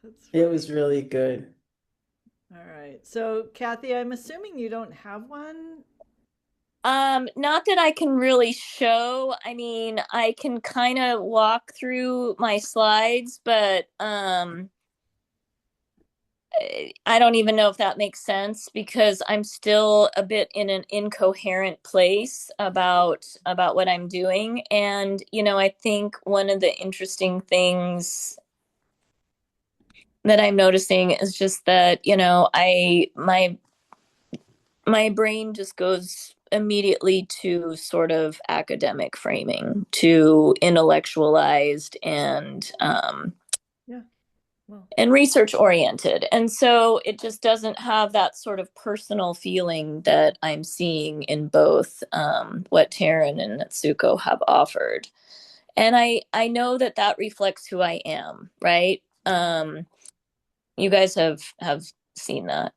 That's It funny. was really good. All right. So, Kathy, I'm assuming you don't have one. Not that I can really show. I mean, I can kind of walk through my slides, but I don't even know if that makes sense because I'm still a bit in an incoherent place about what I'm doing. And, I think one of the interesting things that I'm noticing is just that, my brain just goes immediately to sort of academic framing, to intellectualized Yeah. Well, and research oriented. And so it just doesn't have that sort of personal feeling that I'm seeing in both what Taryn and Natsuko have offered. And I know that that reflects who I am, right? You guys have seen that.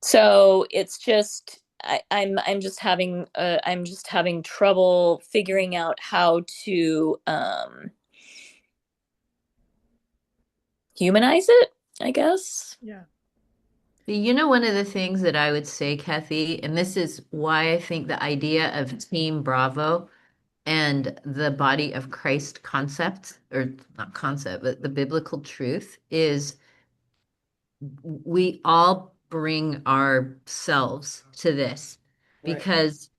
So it's just I'm just having trouble figuring out how to humanize it, I guess. yeah. You know, one of the things that I would say, Kathy, and this is why I think the idea of Team Bravo and the body of Christ concept, or not concept, but the biblical truth is we all bring ourselves to this. Right, Because,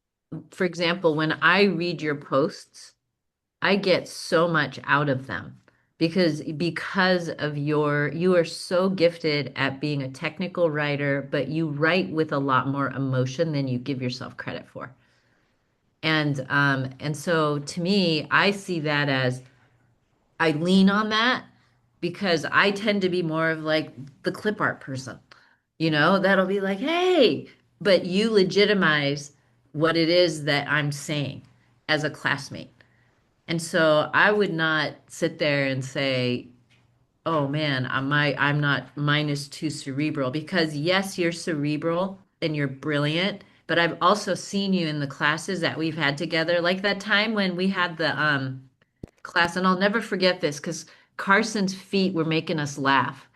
for example, when I read your posts, I get so much out of them because of you are so gifted at being a technical writer, but you write with a lot more emotion than you give yourself credit for. And so to me, I see that as I lean on that because I tend to be more of like the clip art person, that'll be like, hey, but you legitimize what it is that I'm saying as a classmate. And so I would not sit there and say, oh man, I'm not mine is too cerebral because yes, you're cerebral and you're brilliant, but I've also seen you in the classes that we've had together, like that time when we had the class, and I'll never forget this because Carson's feet were making us laugh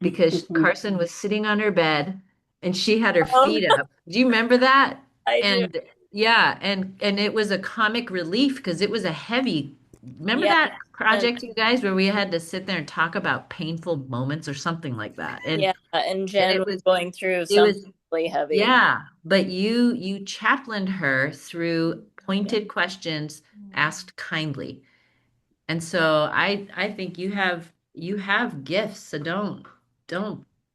because Carson was sitting on her bed and she had her Um, feet up. Do you remember that? I do. And yeah, and it was a comic relief because it was a heavy. Remember Yeah. that And project, you guys, where we had to sit there and talk about painful moments or something like that. And yeah, and and Jen was going through it something was really heavy. yeah, but you chaplained her through Yeah. pointed questions asked kindly. And so I think you have gifts, so don't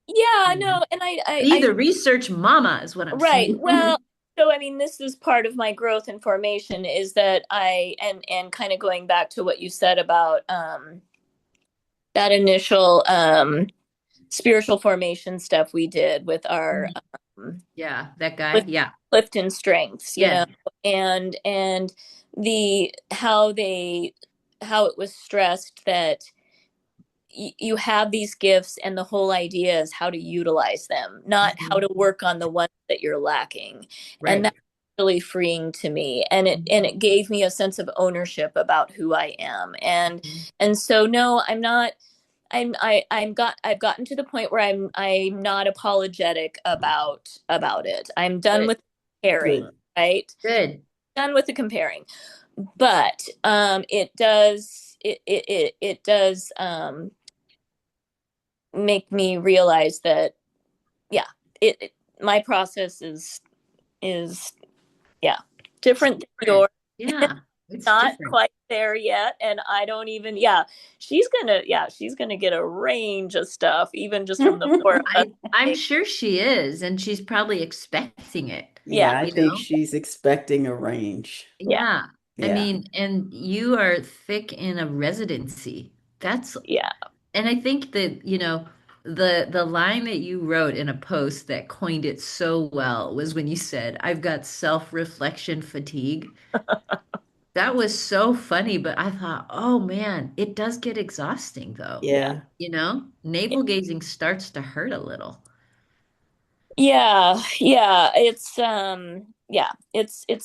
Yeah, you know, no, and be the research mama is what I'm right. saying. Well, so I mean, this is part of my growth and formation is that and kind of going back to what you said about that initial spiritual formation stuff we did with our Yeah, that guy. with Yeah. Clifton strengths, Yes. and the how it was stressed that you have these gifts and the whole idea is how to utilize them, not how Mhm. to work on the ones that you're lacking. And Right. that's really freeing to me, and it gave me a sense of ownership about who I am. Mhm. And so no, I'm not. I've gotten to the point where I'm not apologetic about it. I'm done Good. with comparing, good. right? Good. Done with the comparing. But it does make me realize that yeah, my process is yeah, It's different than different. yours. Yeah, it's Not different. quite there yet, and I don't even she's gonna get a range of stuff even just from the four of us. I'm sure she is, and she's probably expecting it, Yeah, Yeah, I you think know? she's expecting a range. yeah, Yeah. I Yeah. mean, and you are thick in a residency. That's, Yeah. and I think that, the line that you wrote in a post that coined it so well was when you said, I've got self-reflection fatigue. That was so funny, but I thought, oh man, it does get exhausting though. Yeah. Yeah. Navel gazing starts to hurt a little. Yeah, yeah, it's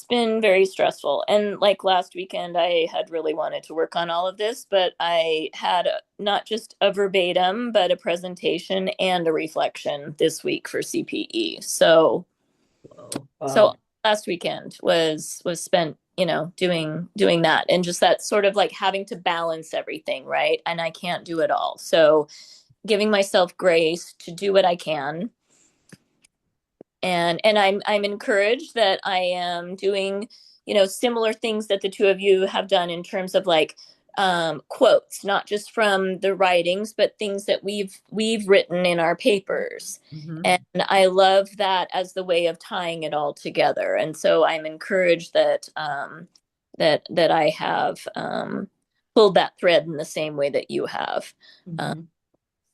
been very stressful. And like last weekend I had really wanted to work on all of this, but I had not just a verbatim, but a presentation and a reflection this week for CPE. Whoa. So Wow. last weekend was spent, doing that and just that sort of like having to balance everything, right? And I can't do it all. So giving myself grace to do what I can, and I'm encouraged that I am doing, similar things that the two of you have done in terms of like quotes, not just from the writings, but things that we've written in our papers. Hmm. And I love that as the way of tying it all together. And so I'm encouraged that I have pulled that thread in the same way that you have. Um, Hmm.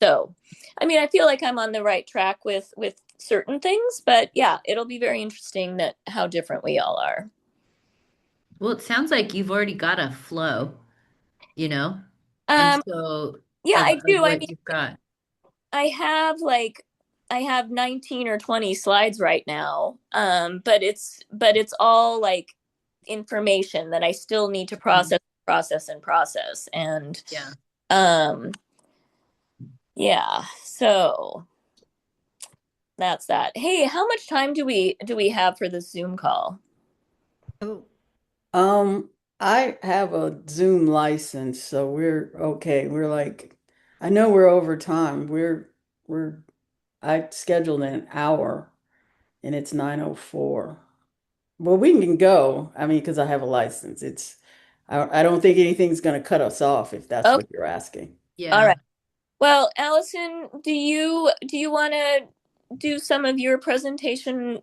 so, I mean, I feel like I'm on the right track with certain things, but yeah, it'll be very interesting that how different we all are. Well, it sounds like you've already got a flow, you know, and Um, so yeah, of, I of do. I what mean, you've got. I have like I have 19 or 20 slides right now. But it's all like information that I still need to Mhm. process. And Yeah. um yeah, so that's that. Hey, how much time do we have for the Zoom call? Oh, Um, I have a Zoom license, so we're okay. We're like, I know we're over time. We're I scheduled an hour and it's 9:04. Well, we can go. I mean, because I have a license. I don't think anything's going to cut us off if that's Okay, what you're asking. all Yeah. right. Well, Allison, do you want to do some of your presentation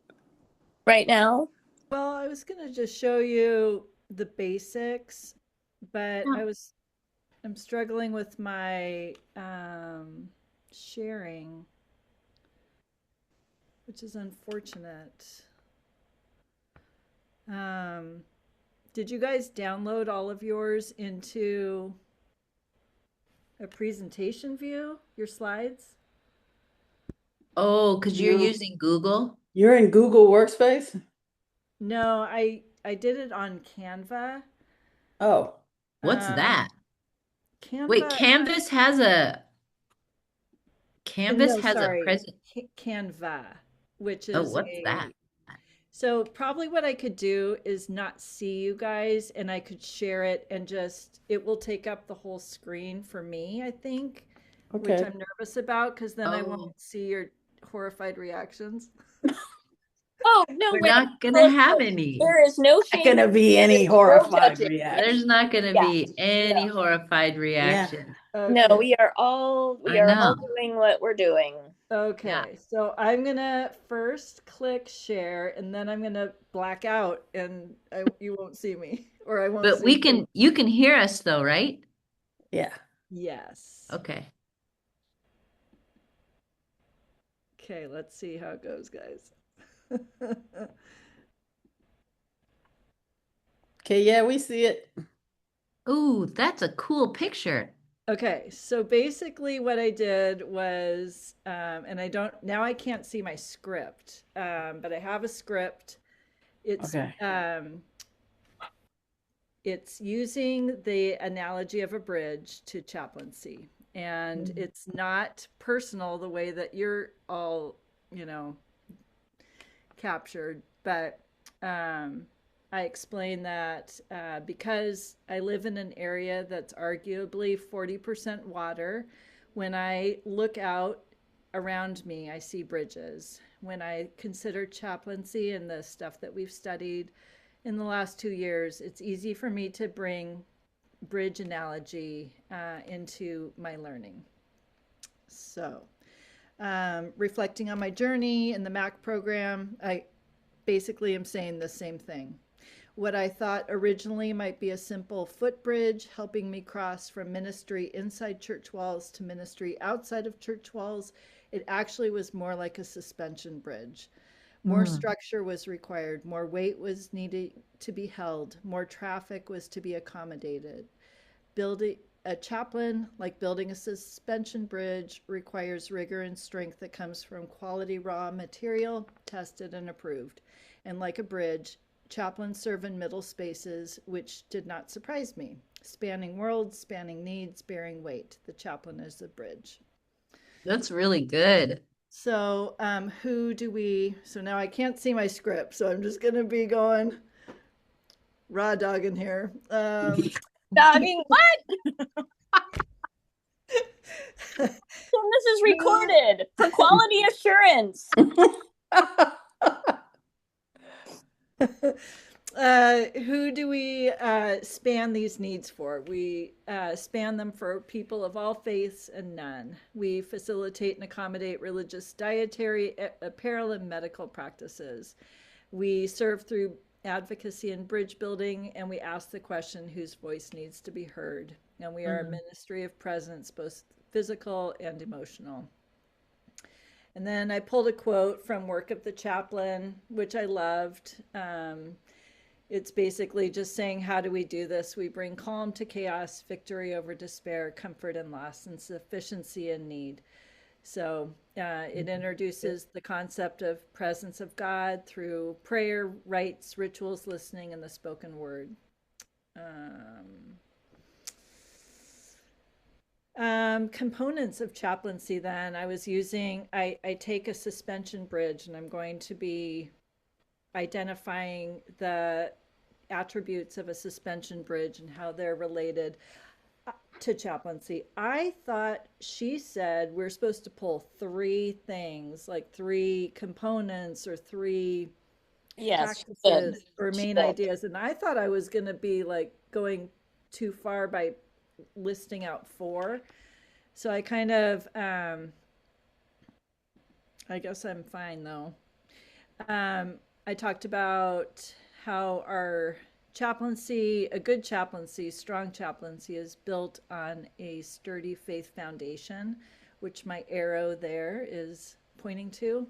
right now? well, I was gonna just show you the basics, but Yeah. I'm struggling with my sharing, which is unfortunate. Um, did you guys download all of yours into a presentation view, your slides? Oh, because you're No. using Google. You're in Google Workspace? No, I did it on Canva. Oh, What's Um, that? Wait, Canva, Canvas no, has a sorry, present. Canva, which Oh, is what's that? a so probably what I could do is not see you guys and I could share it and just it will take up the whole screen for me, I think, which okay. I'm nervous about because then I won't Oh, see your horrified reactions. Oh, no we're way. not gonna Oh, have no. any. There is no Not shame. gonna be There any is no horrified judging. There's reaction. not gonna Yeah. be any Yeah. horrified Yeah. reaction. No, Okay. we I are all know. doing what we're doing. Yeah. Okay. So I'm gonna first click share and then I'm gonna black out and you won't see me or I won't But see you. you can hear us though, right? Yeah. Yes. Okay. Okay, let's see how it goes, guys. Okay, yeah, we see it. Ooh, that's a cool picture. Okay, so basically what I did was, and I don't, now I can't see my script, but I have a script. It's, Okay. it's using the analogy of a bridge to chaplaincy. And Mm. it's not personal the way that you're all, you know, captured, but I explain that because I live in an area that's arguably 40% water, when I look out around me, I see bridges. When I consider chaplaincy and the stuff that we've studied in the last 2 years, it's easy for me to bring bridge analogy into my learning. So, reflecting on my journey in the MAC program, I basically am saying the same thing. what I thought originally might be a simple footbridge, helping me cross from ministry inside church walls to ministry outside of church walls. It actually was more like a suspension bridge. More Mm. structure was required, more weight was needed to be held, more traffic was to be accommodated. Building a chaplain, like building a suspension bridge, requires rigor and strength that comes from quality raw material, tested and approved. And like a bridge, chaplains serve in middle spaces, which did not surprise me. Spanning worlds, spanning needs, bearing weight. The chaplain is a bridge. That's really good. So, who do we? So now I can't see my script, so I'm just gonna be going raw dogging here. Dogging what? And this is recorded for quality assurance. Who do we span these needs for? We span them for people of all faiths and none. We facilitate and accommodate religious dietary, apparel, and medical practices. We serve through advocacy and bridge building, and we ask the question whose voice needs to be heard. And we are a ministry of presence, both physical and emotional. And then I pulled a quote from Work of the Chaplain, which I loved. It's basically just saying, how do we do this? We bring calm to chaos, victory over despair, comfort and loss, and sufficiency in need. So it introduces the concept of presence of God through prayer, rites, rituals, listening, and the spoken word. Components of chaplaincy then. I take a suspension bridge and I'm going to be identifying the attributes of a suspension bridge and how they're related to chaplaincy. I thought she said we're supposed to pull three things, like three components or three Yes, practices or main ideas. And I thought I was going to be like going too far by listing out four. So I kind of, I guess I'm fine though. I talked about how our chaplaincy, a good chaplaincy, strong chaplaincy, is built on a sturdy faith foundation, which my arrow there is pointing to.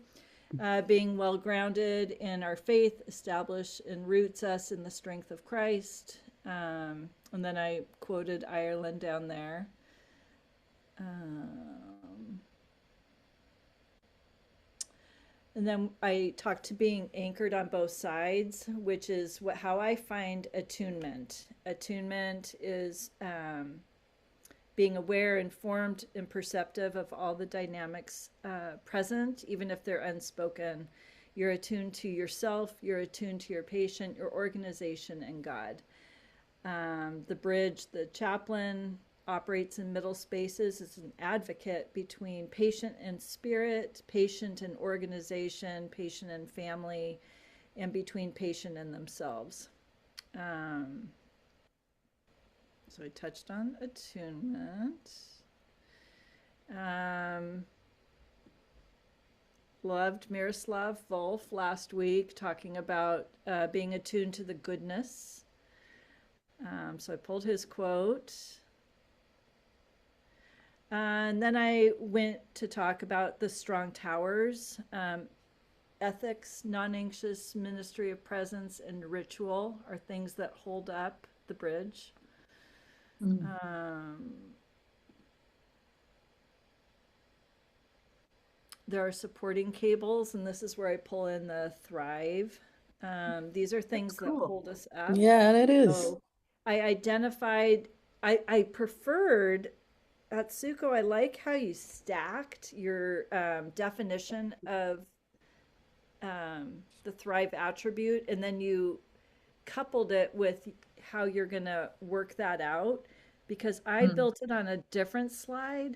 Being well grounded in our faith, established and roots us in the strength of Christ. And then I quoted Ireland down there. And then I talked to being anchored on both sides, which is how I find attunement. Attunement is being aware, informed, and perceptive of all the dynamics present, even if they're unspoken. You're attuned to yourself, you're attuned to your patient, your organization, and God. The bridge, the chaplain, operates in middle spaces as an advocate between patient and spirit, patient and organization, patient and family, and between patient and themselves. So I touched on attunement. Loved Miroslav Volf last week talking about being attuned to the goodness. So I pulled his quote. And then I went to talk about the strong towers, ethics, non-anxious ministry of presence, and ritual are things that hold up the bridge. There are supporting cables, and this is where I pull in the Thrive. These are things that hold us up. Yeah, that is. So I identified, I preferred Atsuko, I like how you stacked your definition of the Thrive attribute, and then you coupled it with how you're going to work that out, because I built it on a different slide,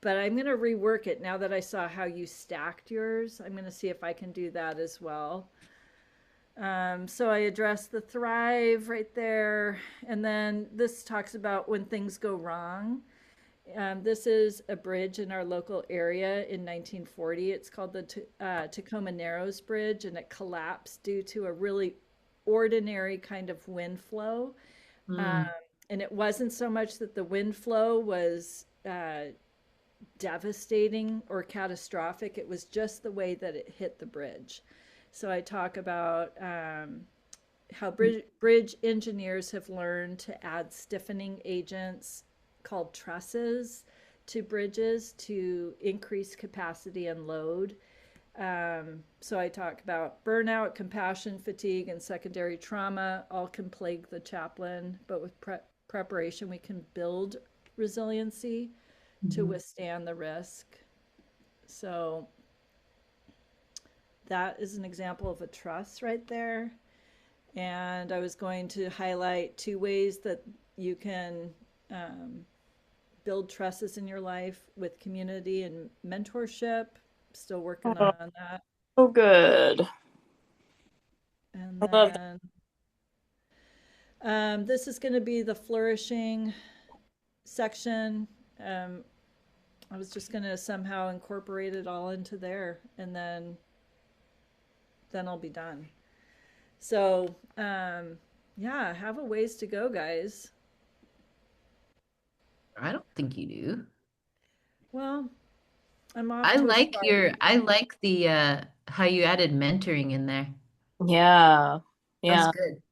but I'm going to rework it now that I saw how you stacked yours. I'm going to see if I can do that as well. So I addressed the Thrive right there. And then this talks about when things go wrong. This is a bridge in our local area in 1940. It's called the Tacoma Narrows Bridge, and it collapsed due to a really ordinary kind of wind flow. Um, Mm, and it wasn't so much that the wind flow was devastating or catastrophic, it was just the way that it hit the bridge. So I talk about how bridge engineers have learned to add stiffening agents called trusses to bridges to increase capacity and load. So I talk about burnout, compassion, fatigue, and secondary trauma all can plague the chaplain, but with preparation, we can build resiliency to mhm. withstand the risk. So that is an example of a truss right there. And I was going to highlight two ways that you can um, build trusses in your life with community and mentorship. Still working Oh, on that. so good. And I love then this is going to be the flourishing section. Um, I was just going to somehow incorporate it all into there, and then I'll be done. So yeah, have a ways to go, guys. I don't think you do. Well, I'm off to a start. I like the how you added mentoring in there. Yeah. That was Yeah. good.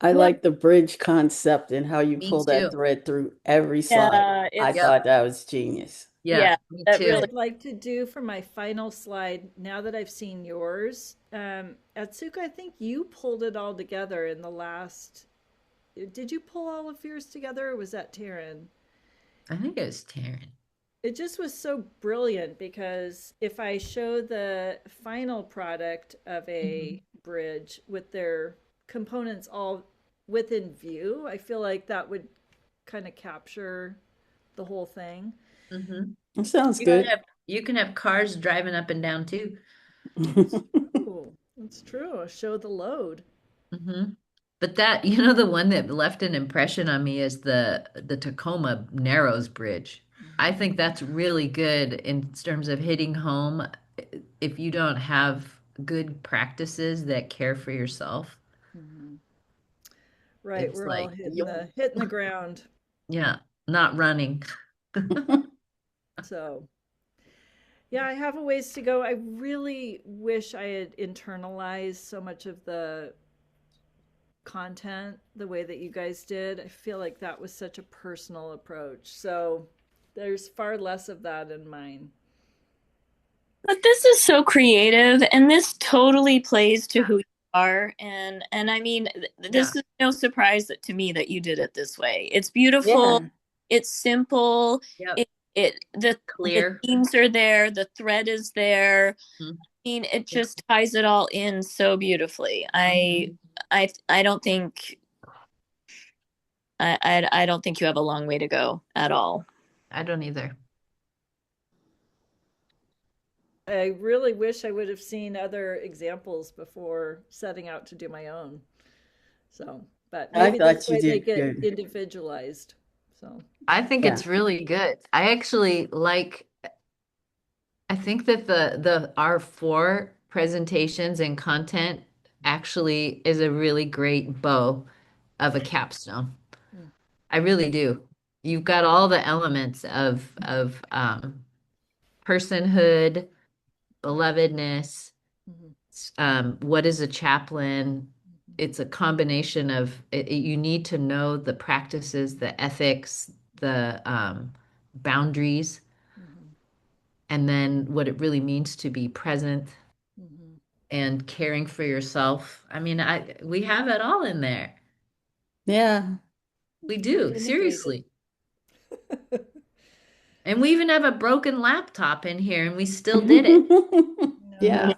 I Well, like the bridge concept and how you Me pull that too. thread through every slide. yeah, I it's Yep. thought that was genius. Yeah, yeah, me that What too. really I'd like to do for my final slide, now that I've seen yours, Atsuka, I think you pulled it all together in the last. Did you pull all of yours together, or was that Taryn? I think it was Taryn. It just was so brilliant because if I show the final product of Hmm. a bridge with their components all within view, I feel like that would kind of capture the whole thing. Hmm. It sounds You can good. have you can have cars driving up and down too. That's true. That's true. Show the load. Hmm. But that, you know, the one that left an impression on me is the Tacoma Narrows Bridge. I Mhm, think that's really good in terms of hitting home if you don't have good practices that care for yourself. mhm. Right, It's we're all like, hitting yo, the ground. yeah, not running. So yeah, I have a ways to go. I really wish I had internalized so much of the content the way that you guys did. I feel like that was such a personal approach. So there's far less of that in mine. but this is so creative and this totally plays to who you are and I mean Yeah. this is no surprise that to me that you did it this way. It's beautiful, Yeah. it's simple, Yep. the Clear. themes are there, the thread is there. Mhm. I mean, it Yep. just ties it all in so beautifully. Mhm. I don't think I don't think you have a long way to go at all. I don't either. I really wish I would have seen other examples before setting out to do my own. So, but I maybe this thought you way they did get good. individualized. So, I think Yeah. it's really good. I think that the our four presentations and content actually is a really great bow of a capstone. mm, I really do. You've got all the elements of personhood, belovedness, mhm, what is a chaplain? mhm, It's a combination of you need to know the practices, the ethics, the boundaries, mhm, and then what it really means to be present mhm. and caring for yourself. I mean, I we have it all in there. Yeah. We We're do, innovative. seriously. And we even have a broken laptop in here and we still did it, No, Yeah.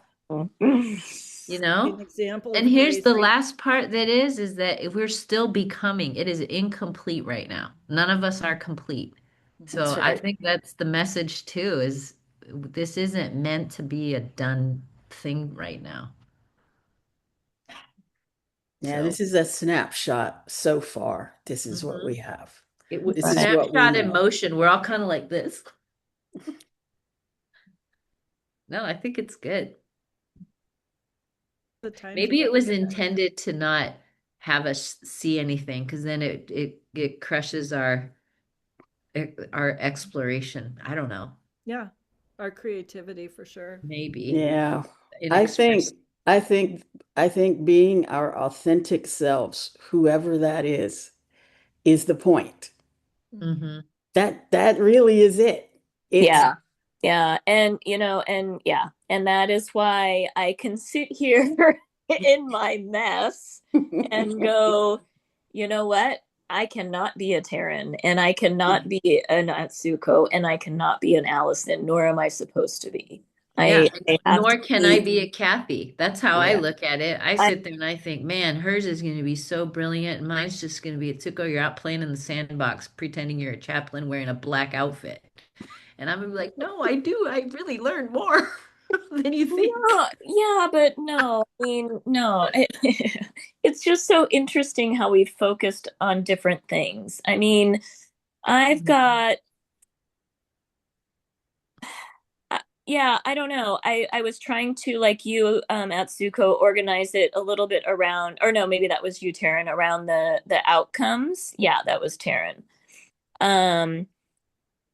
you an know? example And of here's grace. the last part that is that we're still becoming. It is incomplete right now. None of us are complete. That's So I right. think that's the message too, is this isn't meant to be a done thing right now. Yeah, So, this is a snapshot so far. This is what mhm. we have. It was This is what we snapshot in know. motion. We're all kind of like this. No, I think it's good. The time to Maybe it go was look at that. intended to not have us see anything because then it crushes our exploration. I don't know. Yeah, our creativity for sure. Maybe Yeah. I think, inexpressive. I think, I think being our authentic selves, whoever that is the point. Mm. Hmm. That really is it. It's Yeah. Yeah. And, and yeah. And that is why I can sit here in my mess and go, you know what? I cannot be a Taryn and I cannot be an Atsuko and I cannot be an Allison, nor am I supposed to be. Yeah, I have to nor can I be, be a Kathy. That's how I yeah. look at it. I I, sit there and I think, man, hers is going to be so brilliant, and mine's just going to be, Tuko, you're out playing in the sandbox, pretending you're a chaplain wearing a black outfit. And I'm gonna be like, no, I do. I really learned more than you think. no, yeah, but no, I mean, no. It's just so interesting how we've focused on different things. I mean, I've Mhm. got yeah, I don't know. I was trying to like you at Suko organize it a little bit around or no, maybe that was you, Taryn, around the outcomes. Yeah, that was Taryn. Um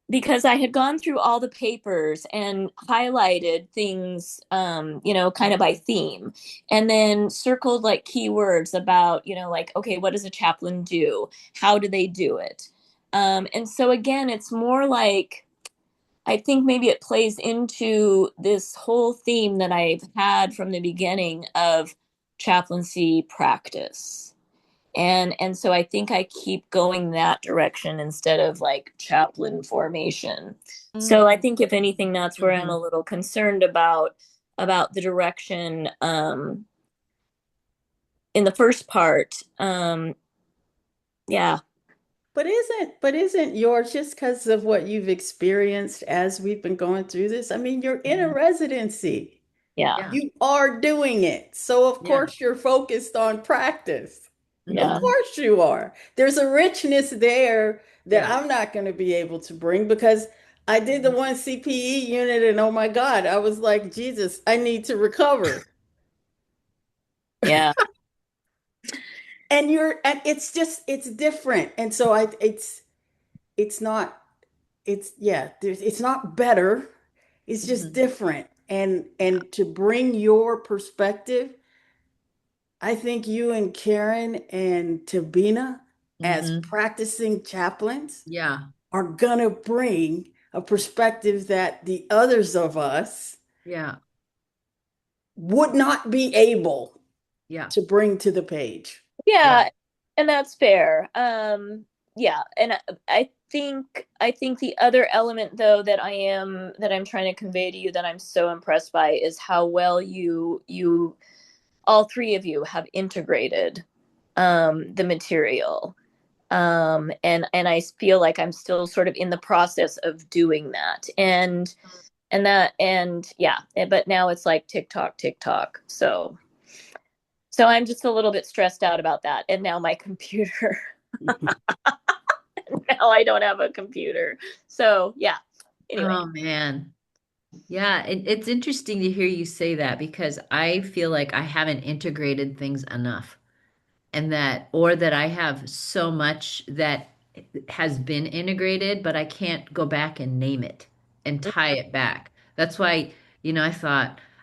because I had gone through all the papers and highlighted things kind of by theme and then circled like keywords about, like okay, what does a chaplain do? How do they do it? And so again, it's more like I think maybe it plays into this whole theme that I've had from the beginning of chaplaincy practice. And so I think I keep going that direction instead of like chaplain formation. So I Mm. think if anything, that's where I'm Hmm. a little concerned about the direction in the first part. Yeah, But isn't yours just because of what you've experienced as we've been going through this? I mean, you're in a Hmm. residency. yeah, Yeah, You are doing it. So of yeah. course you're focused on practice. Of yeah, Hmm. course you are. There's a richness there that Yeah. I'm not going to be able to bring because I did the Hmm. one CPE unit and oh my God, I was like, Jesus, I need to recover. yeah, And it's just it's different. And so it's not it's not better. It's just Hmm. different. And to bring your perspective, I think you and Karen and Tabina as Hmm. practicing chaplains Yeah, are gonna bring a perspective that the others of us yeah, would not be able yeah, to bring to the page. yeah. yeah, and that's fair. Yeah, and I think the other element though that I'm trying to convey to you that I'm so impressed by is how well you all three of you have integrated the material. And I feel like I'm still sort of in the process of doing that. And yeah, but now it's like TikTok, TikTok. So I'm just a little bit stressed out about that. And now my computer, now I don't have a computer. So yeah. Anyway, Oh man. Yeah, it's interesting to hear you say that because I feel like I haven't integrated things enough. And that or that I have so much that has been integrated, but I can't go back and name it and tie it back. That's why,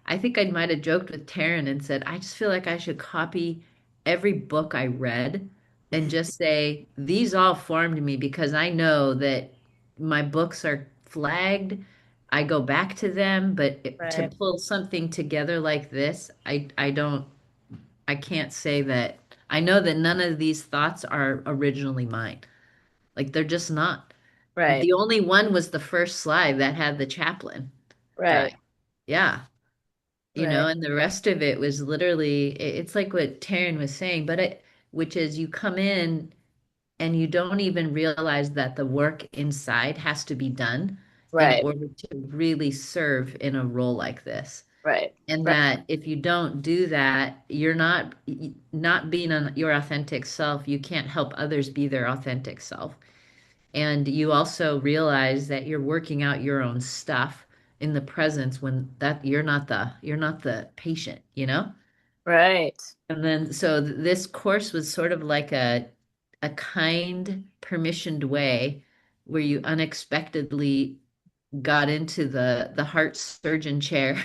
I think I might have joked with Taryn and said, I just feel like I should copy every book I read and just say, these all formed me because I know that my books are flagged. I go back to them, but to right, pull something together like this, I don't I can't say that. I know that none of these thoughts are originally mine. Like they're just not. right, The only one was the first slide that had the chaplain right, guy. Yeah. right, And the rest of it was literally, it's like what Taryn was saying, which is you come in and you don't even realize that the work inside has to be done in right, order to really serve in a role like this. right, And right, that if you don't do that, you're not being your authentic self. You can't help others be their authentic self. And you also realize that you're working out your own stuff in the presence when that you're not the patient, you know? Right. And then so this course was sort of like a kind, permissioned way where you unexpectedly got into the heart surgeon chair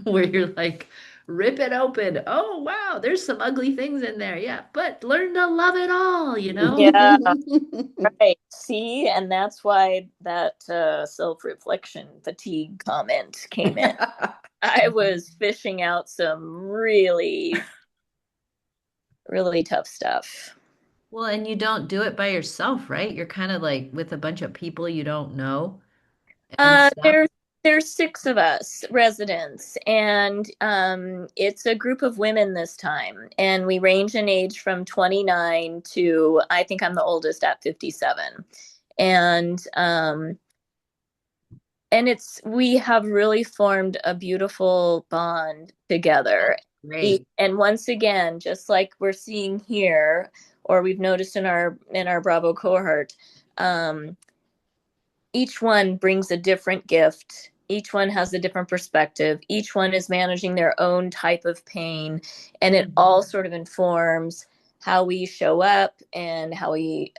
where you're like, rip it open. Oh wow, there's some ugly things in there. Yeah, but learn to love it all, you know? Yeah, right. See, and that's why that self-reflection fatigue comment came in. I was fishing out some really, really tough stuff. Well, and you don't do it by yourself, right? You're kind of like with a bunch of people you don't know and Uh, stuff. there's there's six of us residents, and it's a group of women this time, and we range in age from 29 to I think I'm the oldest at 57, and it's we have really formed a beautiful bond together. That's great. And once again, just like we're seeing here, or we've noticed in our Bravo cohort, um, each one brings a different gift. Each one has a different perspective. Each one is managing their own type of pain. And it all sort of informs how we show up and how we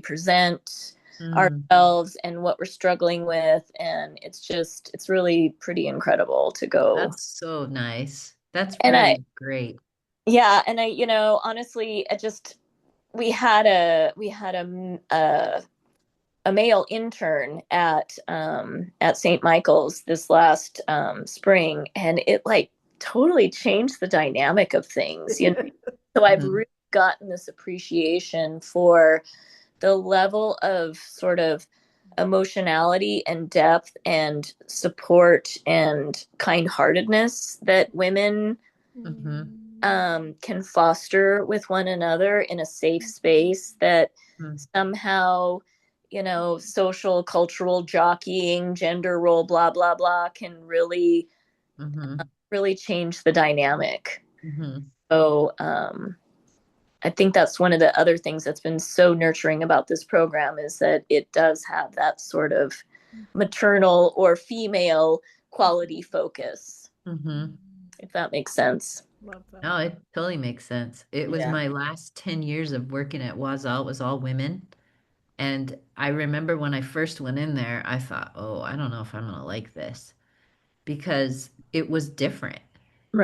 present Mm, ourselves and what we're struggling with. And it's really pretty incredible to go. that's so nice. That's And really great. yeah, and honestly, we had a male intern at St. Michael's this last spring, and it like totally changed the dynamic of things. So I've Mhm, really gotten this appreciation for the level of sort of emotionality and depth and support and kind-heartedness that women mhm, can foster with one another in a safe space that mhm, somehow, social, cultural jockeying, gender role, blah, blah, blah, can really, mhm, really change the dynamic. mhm. So I think that's one of the other things that's been so nurturing about this program is that it does have that sort of maternal or female quality focus, Mhm. if that makes sense. Love that. No, it totally makes sense. It was Yeah. my last 10 years of working at Wazal, it was all women. And I remember when I first went in there, I thought, oh, I don't know if I'm going to like this because it was different.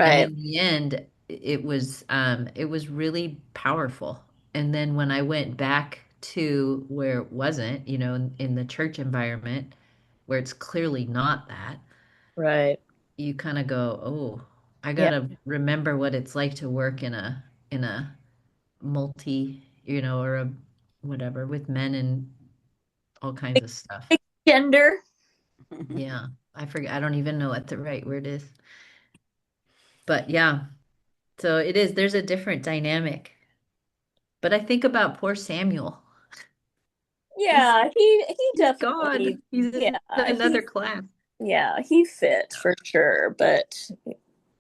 And Right. in the end, it was really powerful. And then when I went back to where it wasn't, in the church environment, where it's clearly not that, Right. you kind of go, oh, I Yeah. gotta remember what it's like to work in a multi, or a whatever with men and all kinds of stuff. Gender. Yeah, I forget. I don't even know what the right word is. But yeah, so it is. There's a different dynamic. But I think about poor Samuel. He's Yeah, he he's definitely, gone. He's yeah, in another class. he fit for sure, but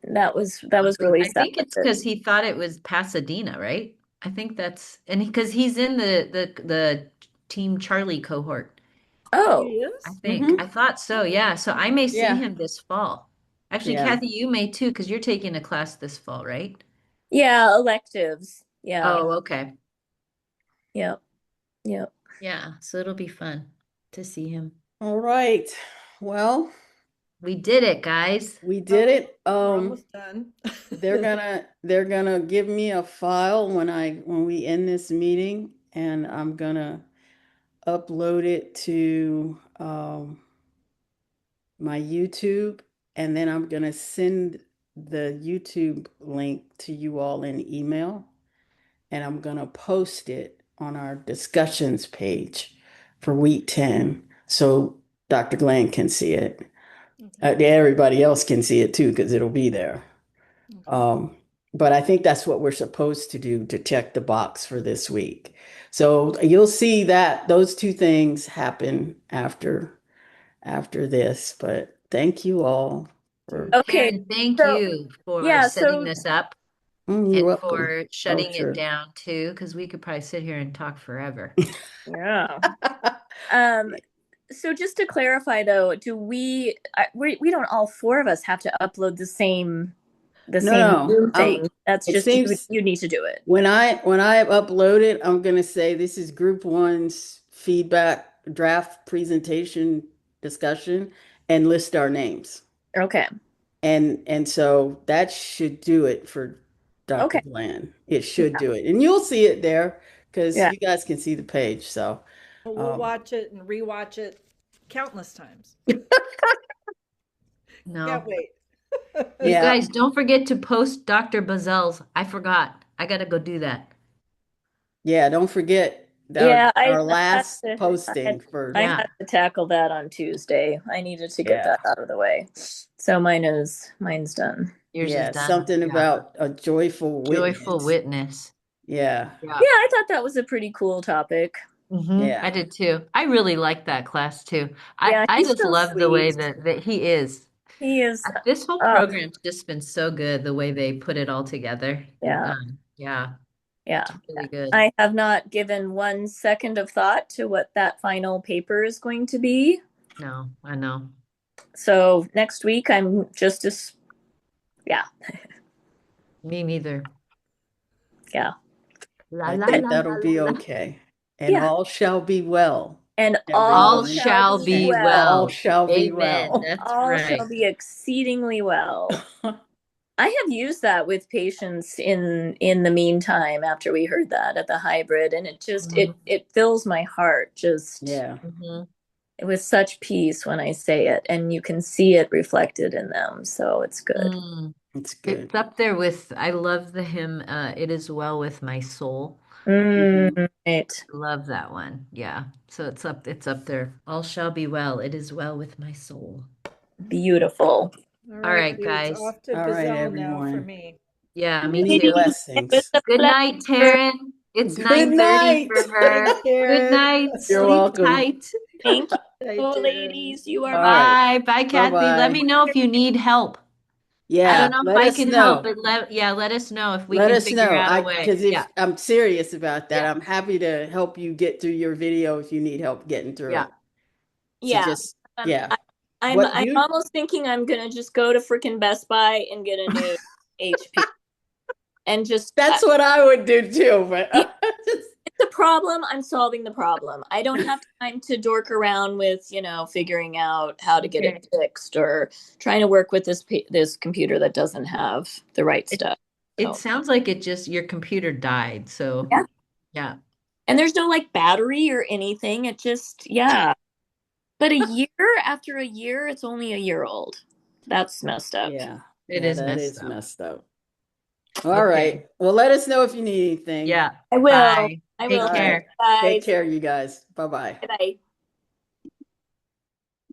that was really I sad. think it's because he thought it was Pasadena, right? I think that's and because he's in the Team Charlie cohort. Oh, he Oh, I is? think I Hmm. thought so. Yeah. So I may see Yeah. him this fall. Actually, Yeah. Kathy, you may too, because you're taking a class this fall, right? yeah, electives. Yeah, Oh, okay. yep, yep. Yeah. So it'll be fun to see him. All right. Well, We did it, guys. we did Oh, it. we're almost done. They're gonna give me a file when we end this meeting, and I'm gonna upload it to my YouTube, and then I'm gonna send the YouTube link to you all in email, and I'm gonna post it on our discussions page for week 10 so Dr. Glenn can see it. Okay. Everybody else can see it too because it'll be there. Okay. Um, but I think that's what we're supposed to do to check the box for this week. So you'll see that those two things happen after this. But thank you all for Thank you. Okay, Karen, thank so you for yeah, setting so this up. You're and welcome. for Oh, shutting it true. down too, because we could probably sit here and talk forever. Yeah. Um, so just to clarify though, do we don't all four of us have to upload the No, same no. Zoom thing. That's It just seems you need to do it. when I upload it, I'm gonna say this is group one's feedback draft presentation discussion and list our names. Okay. And so that should do it for Dr. Okay. Bland. It Yeah. should do it. And you'll see it there because Yeah. you guys can see the page. So We'll um watch it and rewatch it countless times. No. Can't wait. You yeah. guys don't forget to post Dr. Bazel's. I forgot. I gotta go do that. Yeah, don't forget Yeah, our I had last to posting for I Yeah, had to tackle that on Tuesday. I needed to get yeah. that out of the way. So mine's done. yours is Yeah, done. something Yeah. about a joyful Joyful witness. witness. Yeah. Yeah. Yeah, I thought that was a pretty cool topic. I Yeah. did too. I really liked that class too. I Yeah, I he's just so love the way sweet. that he is. He is This whole uh program's just been so good, the way they put it all together. yeah, Yeah, yeah. it's really good. I have not given 1 second of thought to what that final paper is going to be. No, I know. So next week I'm just as yeah, Me neither. yeah. La I la think la that'll la la be la. okay. And Yeah. all shall be well, And all All everyone. shall shall be be And all well. well. shall be Amen. well. That's All shall right. be exceedingly well. I have used that with patients in the meantime after we heard that at the hybrid, and it just Mhm. it fills my heart just Yeah, Mhm. with such peace when I say it, and you can see it reflected in them. So it's good. Mm. it's It's good. up there with, I love the hymn, It Is Well With My Soul. Mhm. Right. Love that one. Yeah. So it's up there. All shall be well. It is well with my soul. Beautiful. All All right, right, dudes, guys. off to All right, Bazell now for everyone. me. Yeah, me Many too. It was blessings. a Good night, pleasure. Taryn. It's Good 9:30 night. for Thanks, her. Good Karen. night. You're Sleep welcome. tight. Thank you, Hi, Karen. ladies. You are All my right. Bye. Bye, Kathy. Let me Bye-bye. know if you need help. I don't Yeah, know if let I us can help, know. but let us know if we Let can us figure know. out a way. Because Yeah. if I'm serious about that, Yeah. I'm happy to help you get through your video if you need help getting through Yeah. it. So yeah. just, Um, yeah. I, What I'm you, almost thinking I'm gonna just go to freaking Best Buy and get a new HP and just that's what I would do too, but yeah, it's a problem. I'm solving the problem. I don't have time to dork around with, figuring out how to get Okay. it fixed or trying to work with this computer that doesn't have the right It stuff. it So, sounds like it just your computer died. So yeah. yeah. And there's no like battery or anything. It just, yeah. But after a year, it's only a year old. That's messed up. yeah, It yeah, is that messed is up. messed up. All Okay. right. Well, let us know if you need anything. Yeah. I will. Bye. I Take All will. Thank right. care. you Take guys. care, you guys. Bye-bye. Bye bye.